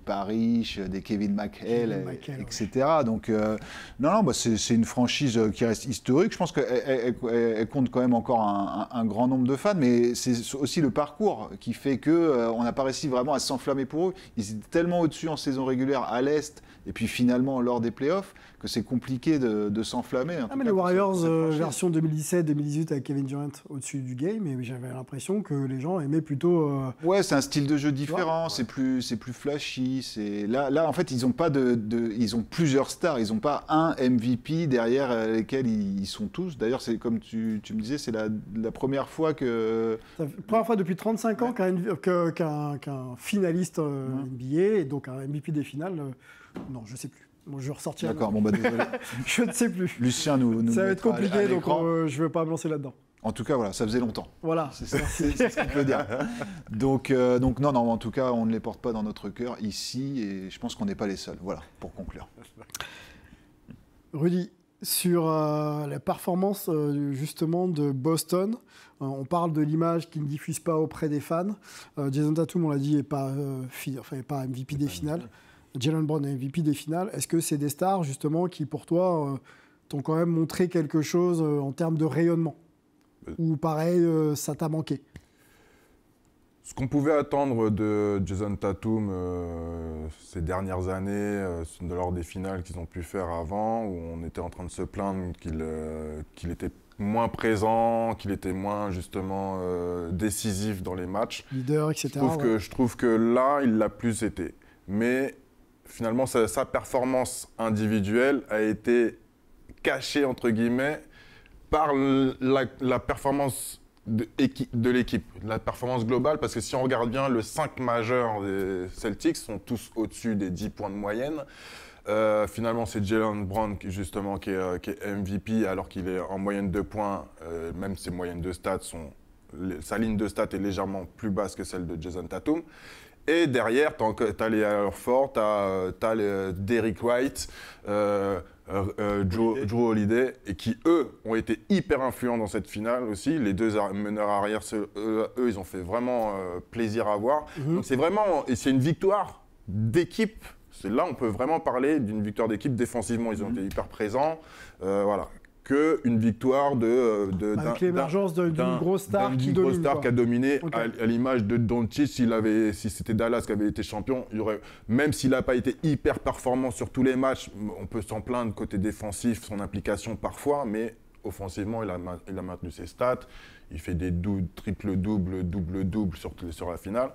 Parrish, des Kevin McHale, etc. Donc, non, c'est une franchise qui reste historique. Je pense qu'elle compte quand même encore un grand nombre de fans, mais c'est aussi le parcours qui fait qu'on n'a pas réussi vraiment à s'enflammer pour eux. Ils étaient tellement au-dessus en saison régulière à l'Est, et puis finalement lors des playoffs, que c'est compliqué de s'enflammer. Mais les Warriors version 2017-2018 avec Kevin Durant au-dessus du game, et j'avais l'impression que les gens aimaient plutôt... Ouais, c'est un style de jeu différent, c'est plus flashy. Là, en fait, ils ont pas ils ont plusieurs stars, ils n'ont pas un MVP derrière lesquels ils sont tous. D'ailleurs, c'est comme tu me disais, c'est la première fois que... C'est la première fois depuis 35 ans qu'un finaliste NBA, et donc un MVP des finales, non, je sais plus. Bon, je vais ressortir. D'accord, bon bah désolé. Je ne sais plus. Lucien nous Ça va être mettra à compliqué, donc l'écran. je ne vais pas me lancer là-dedans. En tout cas, voilà, ça faisait longtemps. Voilà. C'est ce qu'il peut dire. Donc non, en tout cas, on ne les porte pas dans notre cœur ici, et je pense qu'on n'est pas les seuls. Voilà, pour conclure. Rudy, sur la performance justement de Boston, on parle de l'image qui ne diffuse pas auprès des fans. Jason Tatum, on l'a dit, n'est pas MVP des finales. Jaylen Brown est MVP des finales. Est-ce que c'est des stars justement qui, pour toi, t'ont quand même montré quelque chose en termes de rayonnement ? Ou pareil, ça t'a manqué? Ce qu'on pouvait attendre de Jason Tatum ces dernières années, lors des finales qu'ils ont pu faire avant, où on était en train de se plaindre qu'il était moins présent, qu'il était moins justement décisif dans les matchs. Leader, etc. Je trouve que là, il l'a plus été. Mais finalement, sa performance individuelle a été cachée, entre guillemets, par la performance de l'équipe, la performance globale, parce que si on regarde bien, les 5 majeurs des Celtics sont tous au-dessus des 10 points de moyenne. Finalement, c'est Jaylen Brown justement qui est MVP, alors qu'il est en moyenne de points, même ses moyennes de stats sa ligne de stats est légèrement plus basse que celle de Jason Tatum. Et derrière, tu as les Horford, tu as les Derrick White, Drew Holiday, et qui, eux, ont été hyper influents dans cette finale aussi. Les deux meneurs arrière, eux, ils ont fait vraiment plaisir à voir. Donc c'est une victoire d'équipe. Là, on peut vraiment parler d'une victoire d'équipe défensivement. Ils ont été hyper présents. Voilà. Qu'une victoire avec l'émergence d'une grosse star qui domine. Grosse star qui a dominé, okay. à l'image de Doncic. Si c'était Dallas qui avait été champion, même s'il n'a pas été hyper performant sur tous les matchs, on peut s'en plaindre côté défensif, son implication parfois, mais offensivement, il a maintenu ses stats. Il fait des triple-double, double-double sur la finale.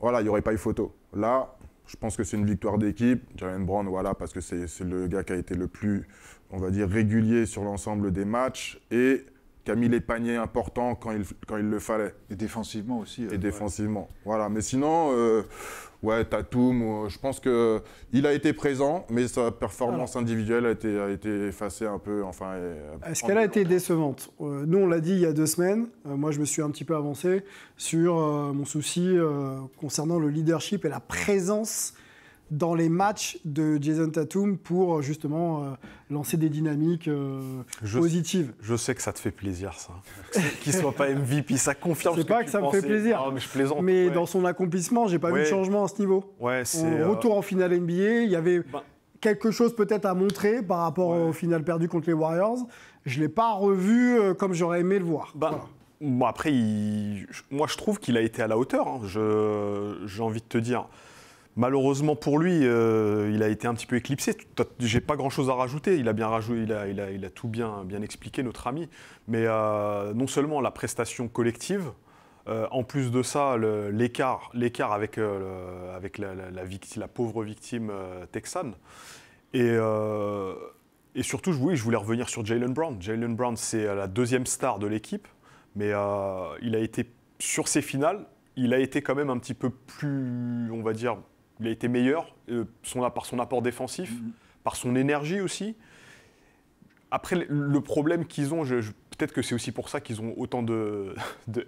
Voilà, il n'y aurait pas eu photo. Là, je pense que c'est une victoire d'équipe. Jaylen Brown, voilà, parce que c'est le gars qui a été le plus, on va dire, régulier sur l'ensemble des matchs et qui a mis les paniers importants quand il le fallait. Et défensivement aussi. Et défensivement, voilà. Mais sinon, Tatum, je pense qu'il a été présent, mais sa performance individuelle a été effacée un peu. Est-ce qu'elle a été décevante? Nous, on l'a dit il y a 2 semaines. Moi, je me suis un petit peu avancé sur mon souci concernant le leadership et la présence dans les matchs de Jason Tatum pour justement lancer des dynamiques positives. Je sais que ça te fait plaisir, ça. Qu'il ne soit pas MVP, ça confirme. C'est pas que ça me fait plaisir. Non, mais je plaisante. Mais dans son accomplissement, j'ai pas vu de changement à ce niveau. Retour en finale NBA, il y avait quelque chose peut-être à montrer par rapport au final perdu contre les Warriors. Je l'ai pas revu comme j'aurais aimé le voir. Voilà. Bon, après, moi je trouve qu'il a été à la hauteur. Hein. J'ai envie de te dire. Malheureusement pour lui, il a été un petit peu éclipsé. J'ai pas grand-chose à rajouter. Il a bien rajouté, il a tout bien expliqué, notre ami. Mais non seulement la prestation collective, en plus de ça, l'écart avec la pauvre victime texane. Et surtout, je voulais revenir sur Jaylen Brown. Jaylen Brown, c'est la 2e star de l'équipe, mais il a été sur ces finales, il a été quand même un petit peu plus, on va dire. Il a été meilleur par son apport défensif, par son énergie aussi. Après, le problème qu'ils ont, peut-être que c'est aussi pour ça qu'ils ont autant de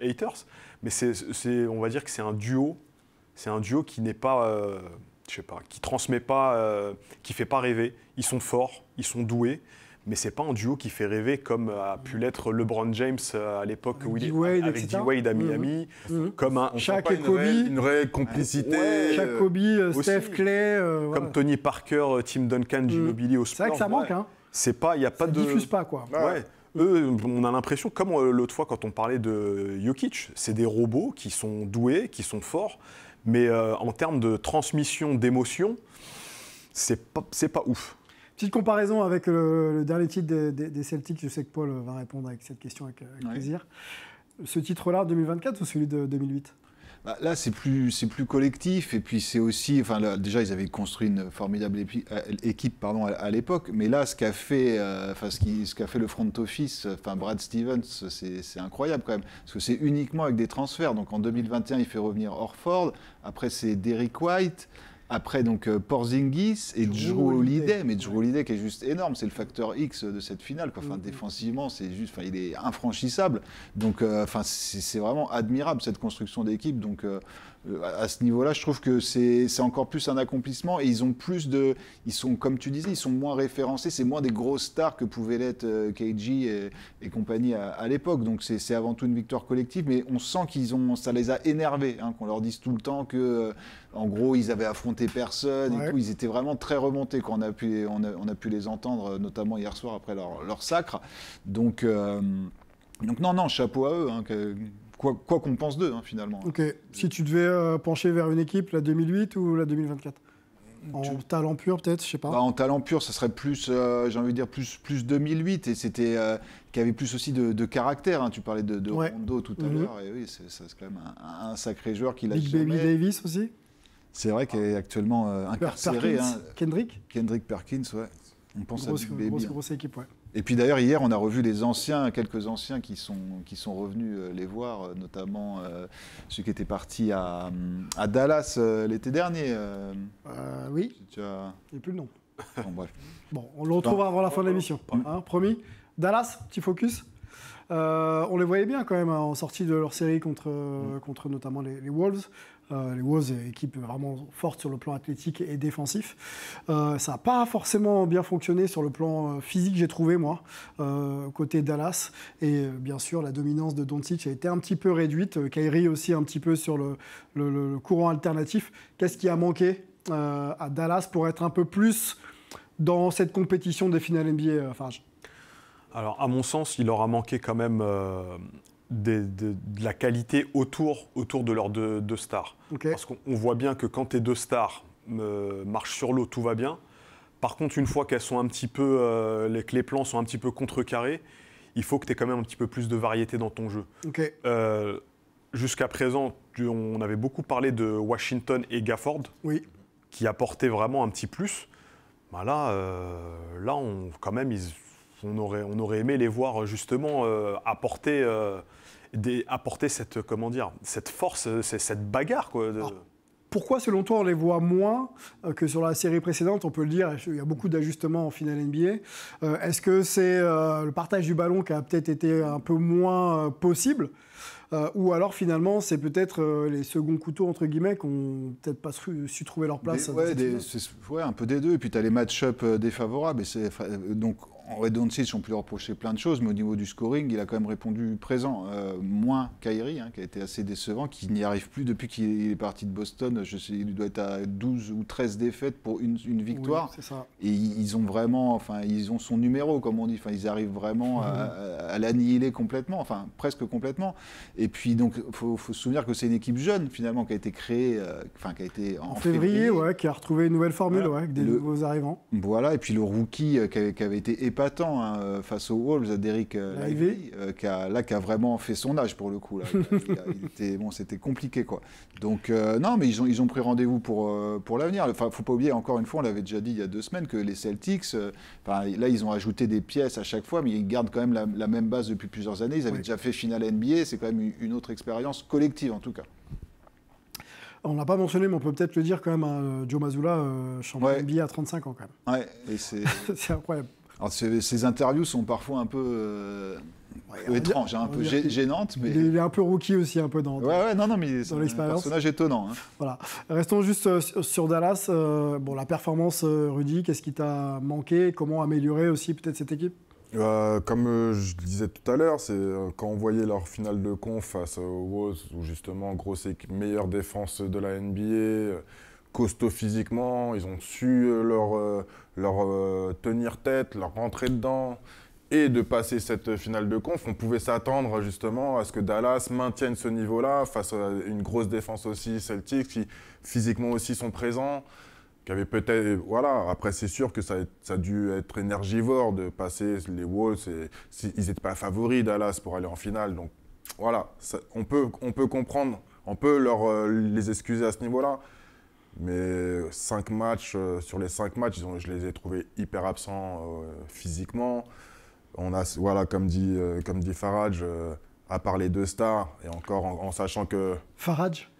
haters, mais on va dire que c'est un duo qui n'est pas, qui transmet pas, qui fait pas rêver. Ils sont forts, ils sont doués, mais c'est pas un duo qui fait rêver comme a pu l'être LeBron James à l'époque avec D-Wade à Miami, comme un Shaq et Kobe, une vraie complicité. Shaq, Kobe, Steph, Clay, comme Tony Parker, Tim Duncan, Ginobili au Spurs. C'est vrai que ça manque, hein. C'est pas, il y a pas de. Diffuse pas quoi. Ouais. Eux, on a l'impression, comme l'autre fois quand on parlait de Jokic, c'est des robots qui sont doués, qui sont forts, mais en termes de transmission d'émotions, c'est pas ouf. Petite comparaison avec le dernier titre des Celtics, je sais que Paul va répondre avec cette question avec plaisir. Ce titre-là, 2024 ou celui de 2008 ? Là, c'est plus collectif, et puis c'est aussi... déjà, ils avaient construit une formidable équipe à l'époque, mais là, ce qu'a fait le front office, Brad Stevens, c'est incroyable quand même, parce que c'est uniquement avec des transferts. Donc en 2021, il fait revenir Horford, après c'est Derrick White, Après, donc, Porzingis et Drew Holiday. Mais Drew Holiday qui est juste énorme. C'est le facteur X de cette finale, quoi. Enfin, défensivement, c'est juste, enfin, il est infranchissable. Donc, enfin, c'est vraiment admirable, cette construction d'équipe. Donc, à ce niveau-là, je trouve que c'est encore plus un accomplissement. Et ils sont, comme tu disais, ils sont moins référencés. C'est moins des grosses stars que pouvaient l'être KG et compagnie à l'époque. Donc, c'est avant tout une victoire collective. Mais on sent ça les a énervés, hein, qu'on leur dise tout le temps que, en gros, ils avaient affronté personne. Et tout. Ils étaient vraiment très remontés quand on a pu les entendre, notamment hier soir après leur sacre. Donc non, chapeau à eux. Hein, quoi qu'on pense d'eux, hein, finalement. Ok. Si tu devais pencher vers une équipe, la 2008 ou la 2024 ? En talent pur, peut-être, je sais pas. En talent pur, ça serait plus, j'ai envie de dire, plus 2008. Et c'était qui avait plus aussi de caractère. Hein. Tu parlais de Rondo tout à l'heure. Et oui, c'est quand même un sacré joueur qui l'a Big Baby Davis aussi. C'est vrai qu'il est actuellement incarcéré. Hein. Kendrick Perkins, ouais. On pense à Big Baby. Grosse équipe, ouais. Et puis d'ailleurs, hier, on a revu quelques anciens qui sont revenus les voir, notamment celui qui était parti à Dallas l'été dernier. Oui. Il n'y a plus le nom. Bon, bref. Bon, on le retrouvera avant la fin de l'émission. Hein, promis. Dallas, petit focus. On les voyait bien quand même en sortie de leur série contre notamment les Wolves. Les Wolves, équipe vraiment forte sur le plan athlétique et défensif. Ça n'a pas forcément bien fonctionné sur le plan physique, j'ai trouvé, moi, côté Dallas. Et bien sûr, la dominance de Doncic a été un petit peu réduite. Kyrie aussi un petit peu sur le courant alternatif. Qu'est-ce qui a manqué à Dallas pour être un peu plus dans cette compétition des finales NBA, Farge ? Alors, à mon sens, il leur a manqué quand même de la qualité autour de leurs deux stars. Okay. Parce qu'on voit bien que quand tes deux stars marchent sur l'eau, tout va bien. Par contre, une fois qu'elles sont un petit peu, que les plans sont un petit peu contrecarrés, il faut que tu aies quand même un petit peu plus de variété dans ton jeu. Okay. Jusqu'à présent, on avait beaucoup parlé de Washington et Gafford, qui apportaient vraiment un petit plus. Ben là, on aurait aimé les voir justement apporter cette force, cette bagarre, quoi. Alors, pourquoi, selon toi, on les voit moins que sur la série précédente ? On peut le dire, il y a beaucoup d'ajustements en finale NBA. Est-ce que c'est le partage du ballon qui a peut-être été un peu moins possible ? Ou alors finalement c'est peut-être les seconds couteaux entre guillemets qui n'ont peut-être pas su trouver leur place. Un peu des deux. Et puis tu as les match-up défavorables. Donc Doncic, on peut lui reprocher plein de choses, mais au niveau du scoring, il a quand même répondu présent. Moins Kyrie, qui a été assez décevant, qui n'y arrive plus depuis qu'il est parti de Boston. Je sais, il doit être à 12 ou 13 défaites pour une victoire. Oui, c'est ça. Et ils ont son numéro, comme on dit. Enfin, ils arrivent vraiment à l'annihiler complètement, enfin presque complètement. Et puis donc, faut se souvenir que c'est une équipe jeune finalement qui a été créée, qui a été en février, qui a retrouvé une nouvelle formule, avec des nouveaux arrivants. Voilà, et puis le rookie qui avait été épatant face aux Wolves, Derrick Lively, qui a vraiment fait son âge pour le coup. Là. C'était compliqué, quoi. Donc non, mais ils ont pris rendez-vous pour l'avenir. Enfin, faut pas oublier, encore une fois, on l'avait déjà dit il y a 2 semaines, que les Celtics, là ils ont ajouté des pièces à chaque fois, mais ils gardent quand même la même base depuis plusieurs années. Ils avaient déjà fait finale NBA, c'est quand même une autre expérience collective en tout cas. On ne l'a pas mentionné, mais on peut peut-être le dire quand même, Joe Mazzulla, champion NBA à 35 ans quand même. Ouais, et c'est incroyable. Alors ces interviews sont parfois un peu étranges, un peu gênantes. Mais... Il est un peu rookie aussi, un peu dans mais c'est un personnage étonnant. Hein. Voilà. Restons juste sur Dallas. La performance, Rudy, qu'est-ce qui t'a manqué ? Comment améliorer aussi peut-être cette équipe ? Comme je disais tout à l'heure, c'est quand on voyait leur finale de conf face aux Wolves, où justement, grosse équipe, meilleure défense de la NBA, costaud physiquement, ils ont su leur tenir tête, leur rentrer dedans, et de passer cette finale de conf, on pouvait s'attendre justement à ce que Dallas maintienne ce niveau-là face à une grosse défense aussi Celtics, qui physiquement aussi sont présents. Après c'est sûr que ça a dû être énergivore de passer les Wolves, ils n'étaient pas favoris Dallas pour aller en finale, donc voilà, on peut comprendre, on peut les excuser à ce niveau-là, mais 5 matchs, sur les 5 matchs, je les ai trouvés hyper absents physiquement. On a, comme dit Farage, à part les 2 stars, et encore en sachant que... Farage ?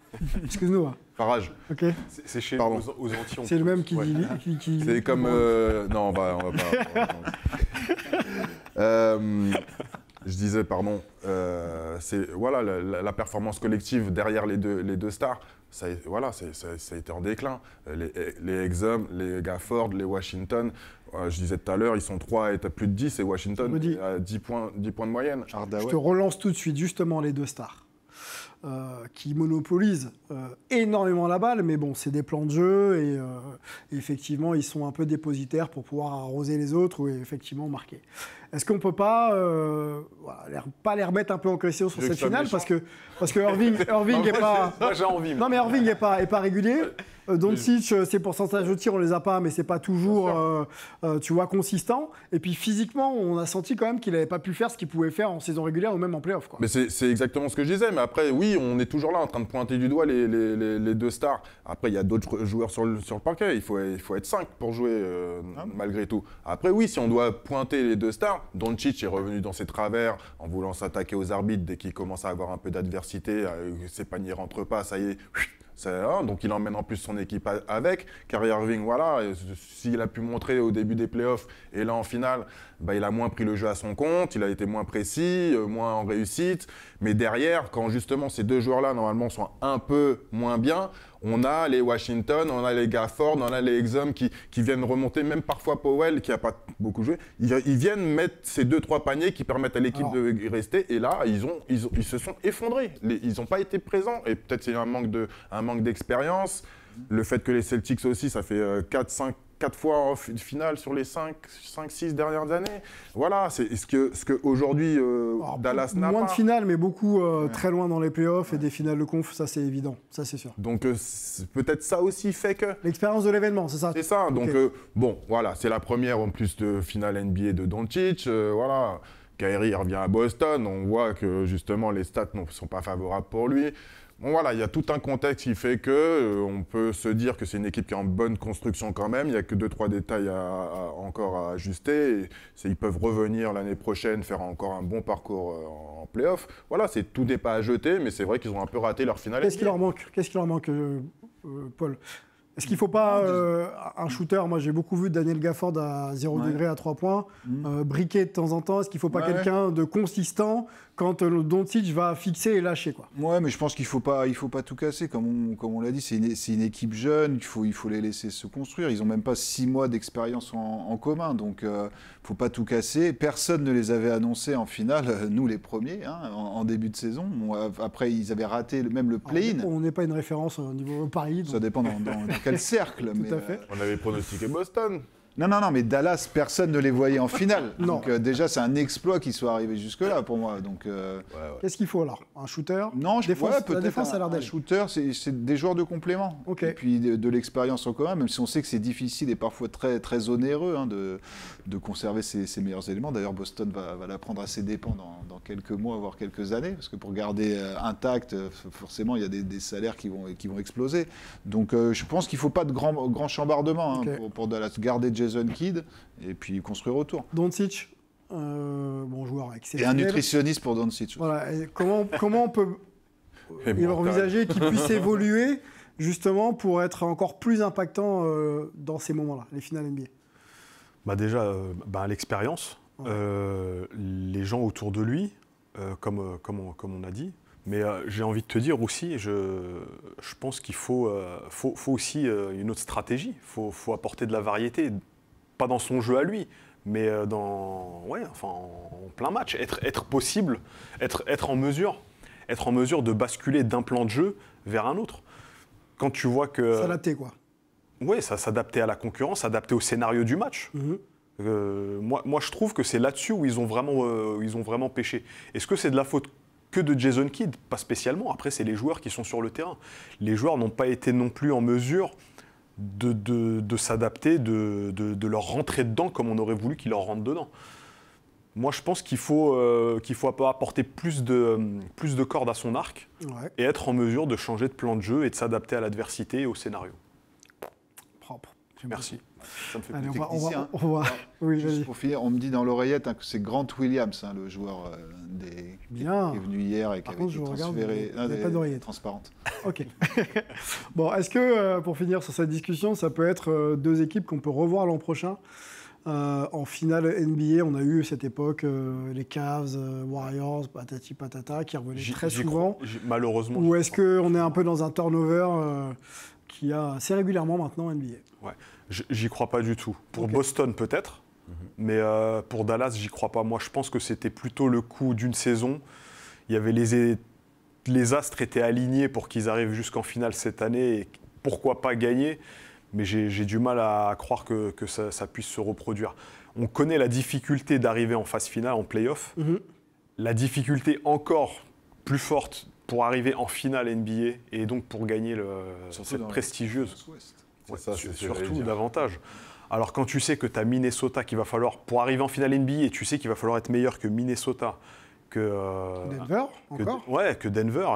Excuse-nous. Farage. Ok. C'est chez Pardon. aux Antilles. C'est le même qui Ouais. dit. C'est comme... non, on va pas... je disais, pardon, c'est voilà, la performance collective derrière les deux stars, ça a été en déclin. Les Exum, les Gafford, les Washington, je disais tout à l'heure, ils sont 3 et t'as plus de 10, et Washington à 10 points de moyenne. Je te relance tout de suite, justement, les deux stars. Qui monopolisent énormément la balle, mais bon, c'est des plans de jeu et effectivement, ils sont un peu dépositaires pour pouvoir arroser les autres ou effectivement marquer. Est-ce qu'on peut pas, pas les remettre un peu en question sur cette finale parce que Irving n'est pas. Moi j'ai envie. Non, mais Irving n'est pas régulier. Doncic, ses pourcentages de tir, on les a pas, mais c'est pas toujours, tu vois, consistant. Et puis physiquement, on a senti quand même qu'il n'avait pas pu faire ce qu'il pouvait faire en saison régulière ou même en play-off. Mais c'est exactement ce que je disais. Mais après, oui, on est toujours là en train de pointer du doigt les deux stars. Après, il y a d'autres joueurs sur le parquet. Il faut être 5 pour jouer malgré tout. Après, oui, si on doit pointer les deux stars, Doncic est revenu dans ses travers en voulant s'attaquer aux arbitres dès qu'il commence à avoir un peu d'adversité. Ses paniers ne rentrent pas, ça y est. Donc il emmène en plus son équipe avec. Kyrie Irving, voilà, s'il a pu montrer au début des playoffs et là en finale, il a moins pris le jeu à son compte, il a été moins précis, moins en réussite. Mais derrière, quand justement ces deux joueurs-là normalement sont un peu moins bien, on a les Washington, on a les Gafford, on a les Exum qui viennent remonter, même parfois Powell qui n'a pas beaucoup joué. Ils viennent mettre ces 2-3 paniers qui permettent à l'équipe de rester. Et là, ils se sont effondrés. Ils n'ont pas été présents. Et peut-être c'est un manque d'expérience. Le fait que les Celtics aussi, ça fait 4 fois en finale sur les 5-6 dernières années. Voilà, c'est ce que aujourd'hui Dallas n'a pas. Moins de finales, mais beaucoup très loin dans les playoffs et des finales de conf, ça c'est évident, ça c'est sûr. Donc peut-être ça aussi fait que... L'expérience de l'événement, c'est ça? C'est ça, donc okay. Bon, voilà, c'est la première en plus de finale NBA de Doncic, voilà. Kyrie revient à Boston, on voit que justement les stats ne sont pas favorables pour lui. Bon voilà, il y a tout un contexte qui fait que on peut se dire que c'est une équipe qui est en bonne construction quand même. Il n'y a que 2-3 détails encore à ajuster. Ils peuvent revenir l'année prochaine, faire encore un bon parcours en play-off. Voilà, tout n'est pas à jeter, mais c'est vrai qu'ils ont un peu raté leur finale. Qu'est-ce qu'il leur manque, Paul? Est-ce qu'il ne faut pas un shooter? Moi, j'ai beaucoup vu Daniel Gafford à 0 degré à 3 points, briquer de temps en temps. Est-ce qu'il ne faut pas quelqu'un de consistant quand Doncic va fixer et lâcher, quoi? Ouais, mais je pense qu'il faut pas tout casser. Comme on l'a dit, c'est une équipe jeune, il faut les laisser se construire. Ils n'ont même pas 6 mois d'expérience en commun, donc il ne faut pas tout casser. Personne ne les avait annoncés en finale, nous les premiers, en début de saison. Après, ils avaient raté même le play-in. On n'est pas une référence au niveau Paris. Donc... Ça dépend dans quel cercle. Tout à fait. On avait pronostiqué Boston. Non, mais Dallas, personne ne les voyait en finale. Non. Donc déjà, c'est un exploit qu'ils soient arrivés jusque-là pour moi. Donc, Qu'est-ce qu'il faut alors? Un shooter? Non, peut-être la défense a l'air un shooter, c'est des joueurs de complément. Okay. Et puis de l'expérience en commun, même si on sait que c'est difficile et parfois très, très onéreux de conserver ses meilleurs éléments. D'ailleurs, Boston va l'apprendre à ses dépens dans quelques mois, voire quelques années, parce que pour garder intact, forcément, il y a des salaires qui vont exploser. Donc je pense qu'il ne faut pas de grand chambardement pour Dallas. Garder Jason Kidd et puis construire autour. Doncic, bon joueur exceptionnel. Et un nutritionniste pour Doncic. Voilà. Et comment on peut envisager qu'il puisse évoluer justement pour être encore plus impactant dans ces moments-là, les finales NBA? Déjà, l'expérience, les gens autour de lui, comme on a dit. Mais j'ai envie de te dire aussi, je pense qu'il faut aussi une autre stratégie. Il faut apporter de la variété, pas dans son jeu à lui, mais en plein match. Être possible, être en mesure de basculer d'un plan de jeu vers un autre. Quand tu vois que... S'adapter, quoi. Oui, ça s'adapter à la concurrence, s'adapter au scénario du match. Moi, je trouve que c'est là-dessus où ils ont vraiment péché. Est-ce que c'est de la faute que de Jason Kidd? Pas spécialement. Après, c'est les joueurs qui sont sur le terrain. Les joueurs n'ont pas été non plus en mesure de s'adapter, de leur rentrer dedans comme on aurait voulu qu'ils leur rentrent dedans. Moi, je pense qu'il faut apporter plus de cordes à son arc et être en mesure de changer de plan de jeu et de s'adapter à l'adversité et au scénario. Propre. Merci. Ça me fait Allez, plaisir. Oui, Juste vas-y. pour finir, on me dit dans l'oreillette que c'est Grant Williams, le joueur Bien. qui est venu hier et qui Par avait contre, été je regarde, transféré. vous n'avez pas d'oreillette. Transparente. Ok. Bon, est-ce que, pour finir sur cette discussion, ça peut être deux équipes qu'on peut revoir l'an prochain en finale NBA? On a eu cette époque, les Cavs, Warriors, patati patata, qui revenaient très souvent. Malheureusement. Ou est-ce qu'on est un peu dans un turnover qu'il y a assez régulièrement maintenant en NBA? Ouais. J'y crois pas du tout. Pour Ok. Boston, peut-être. Mais pour Dallas, j'y crois pas. Moi, je pense que c'était plutôt le coup d'une saison. Il y avait les astres étaient alignés pour qu'ils arrivent jusqu'en finale cette année. Et pourquoi pas gagner? Mais j'ai du mal à croire que ça puisse se reproduire. On connaît la difficulté d'arriver en phase finale, en play-off. La difficulté encore plus forte pour arriver en finale NBA et donc pour gagner cette prestigieuse. Ouais, ça, c'est ce que j'allais surtout dire. davantage. Alors quand tu sais que tu as Minnesota qu'il va falloir, pour arriver en finale NBA, et tu sais qu'il va falloir être meilleur que Minnesota, que Denver, encore que Denver,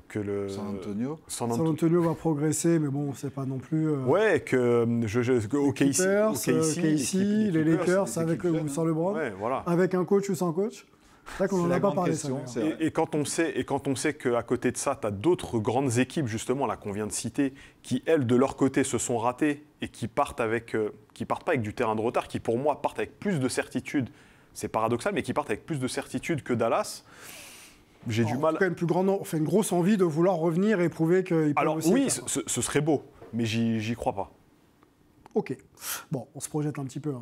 que le San Antonio. San San Antonio va progresser, mais bon, c'est pas non plus... Ouais, que OKC, Clippers, KC, les Lakers, avec l'équipe ou jeune, sans LeBron, Ouais, voilà. avec un coach ou sans coach. C'est vrai qu'on C'est n'en la a pas grande parlé, question, ça. c'est vrai. Et quand on sait qu'à côté de ça, tu as d'autres grandes équipes, justement, là qu'on vient de citer, qui, elles, de leur côté, se sont ratées et qui partent pas avec du terrain de retard, qui, pour moi, partent avec plus de certitude. C'est paradoxal, mais qui partent avec plus de certitude que Dallas. J'ai du mal. En tout cas, une grosse envie de vouloir revenir et prouver qu'ils peuvent Alors aussi... oui, faire. ce serait beau, mais j'y crois pas. Ok. Bon, on se projette un petit peu.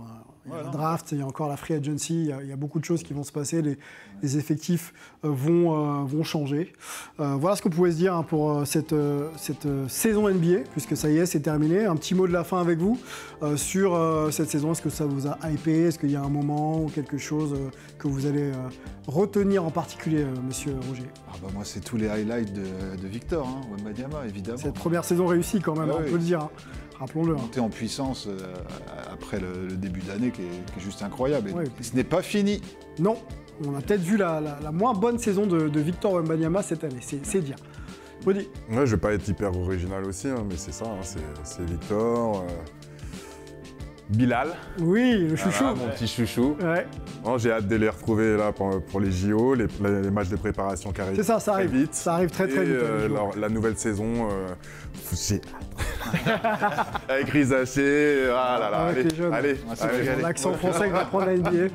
Il y a la draft, il y a encore la free agency, il y a beaucoup de choses qui vont se passer. Les effectifs vont changer. Voilà ce qu'on pouvait se dire pour cette saison NBA, puisque ça y est, c'est terminé. Un petit mot de la fin avec vous sur cette saison. Est-ce que ça vous a hypé? Est-ce qu'il y a un moment ou quelque chose que vous allez retenir en particulier, monsieur Roger? Moi, c'est tous les highlights de Victor, Wembanyama, évidemment. Cette première saison réussie quand même, Ah on oui. peut le dire. Hein. Rappelons-le. Montée en puissance après le début d'année qui est juste incroyable. Et Ouais. ce n'est pas fini. Non, on a peut-être vu la moins bonne saison de Victor Wembanyama cette année, c'est dire. Body. Ouais, je vais pas être hyper original aussi, mais c'est ça, c'est Victor, Bilal, Oui, le chouchou. voilà, mon petit chouchou. Ouais. Bon, j'ai hâte de les retrouver là pour les JO, les matchs de préparation qui arrivent C'est ça, ça très arrive. vite. Ça arrive très très Et, vite. les jours. la nouvelle saison, j'ai hâte. Avec Rizaché, ah là là, Avec allez, les jeunes. allez, Ouais, c'est allez, vrai. allez. L'accent français que va prendre la NBA.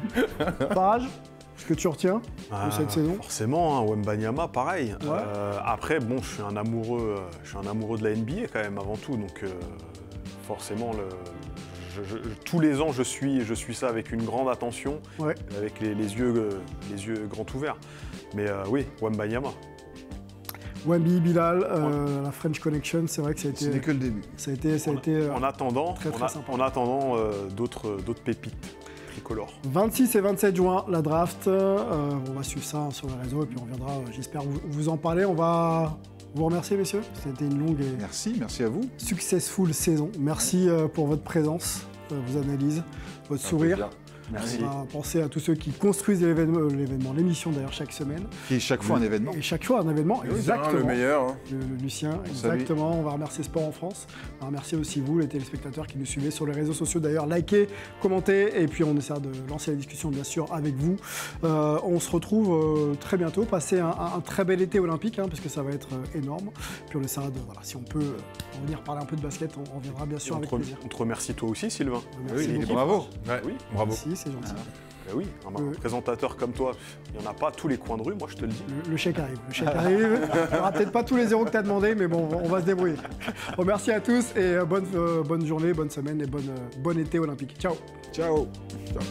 Farage, ce que tu retiens de cette saison? Forcément, Wembanyama, pareil. Après, bon, je suis un amoureux de la NBA quand même avant tout, donc forcément, tous les ans, je suis ça avec une grande attention, Ouais. avec les yeux grands ouverts. Mais oui, Wembanyama. Wemby, Bilal, la French Connection, c'est vrai que ça a Ce n'est été... que le début. Ça a été En attendant, très, très sympa. d'autres pépites tricolores. 26 et 27 juin, la draft. On va suivre ça sur les réseaux et puis on viendra, j'espère, vous en parler. On va vous remercier, messieurs. C'était une longue et Merci à vous. successful saison. Merci pour votre présence, vos analyses, votre sourire. plaisir. Merci. On va penser à tous ceux qui construisent l'événement, l'émission d'ailleurs chaque semaine. Qui est chaque fois un événement. Et chaque fois un événement, exactement. Le meilleur. Hein. Le Lucien, Salut. exactement. On va remercier Sport en France. On va remercier aussi vous, les téléspectateurs qui nous suivez sur les réseaux sociaux. D'ailleurs, likez, commentez, et puis on essaiera de lancer la discussion, bien sûr, avec vous. On se retrouve très bientôt. Passez un très bel été olympique, parce que ça va être énorme. Puis on essaiera de, si on peut venir parler un peu de basket, on reviendra bien sûr avec plaisir. On te remercie toi aussi, Sylvain. Merci Oui, beaucoup. bravo. Ouais, Oui. bravo. Merci, c'est gentil. Ben oui, un présentateur comme toi, il n'y en a pas à tous les coins de rue, moi je te le dis. Le chèque arrive. Le chèque arrive. Il n'y aura peut-être pas tous les zéros que tu as demandé, mais bon, on va se débrouiller. Bon, merci à tous et bonne journée, bonne semaine et bon été olympique. Ciao. Ciao. Ciao.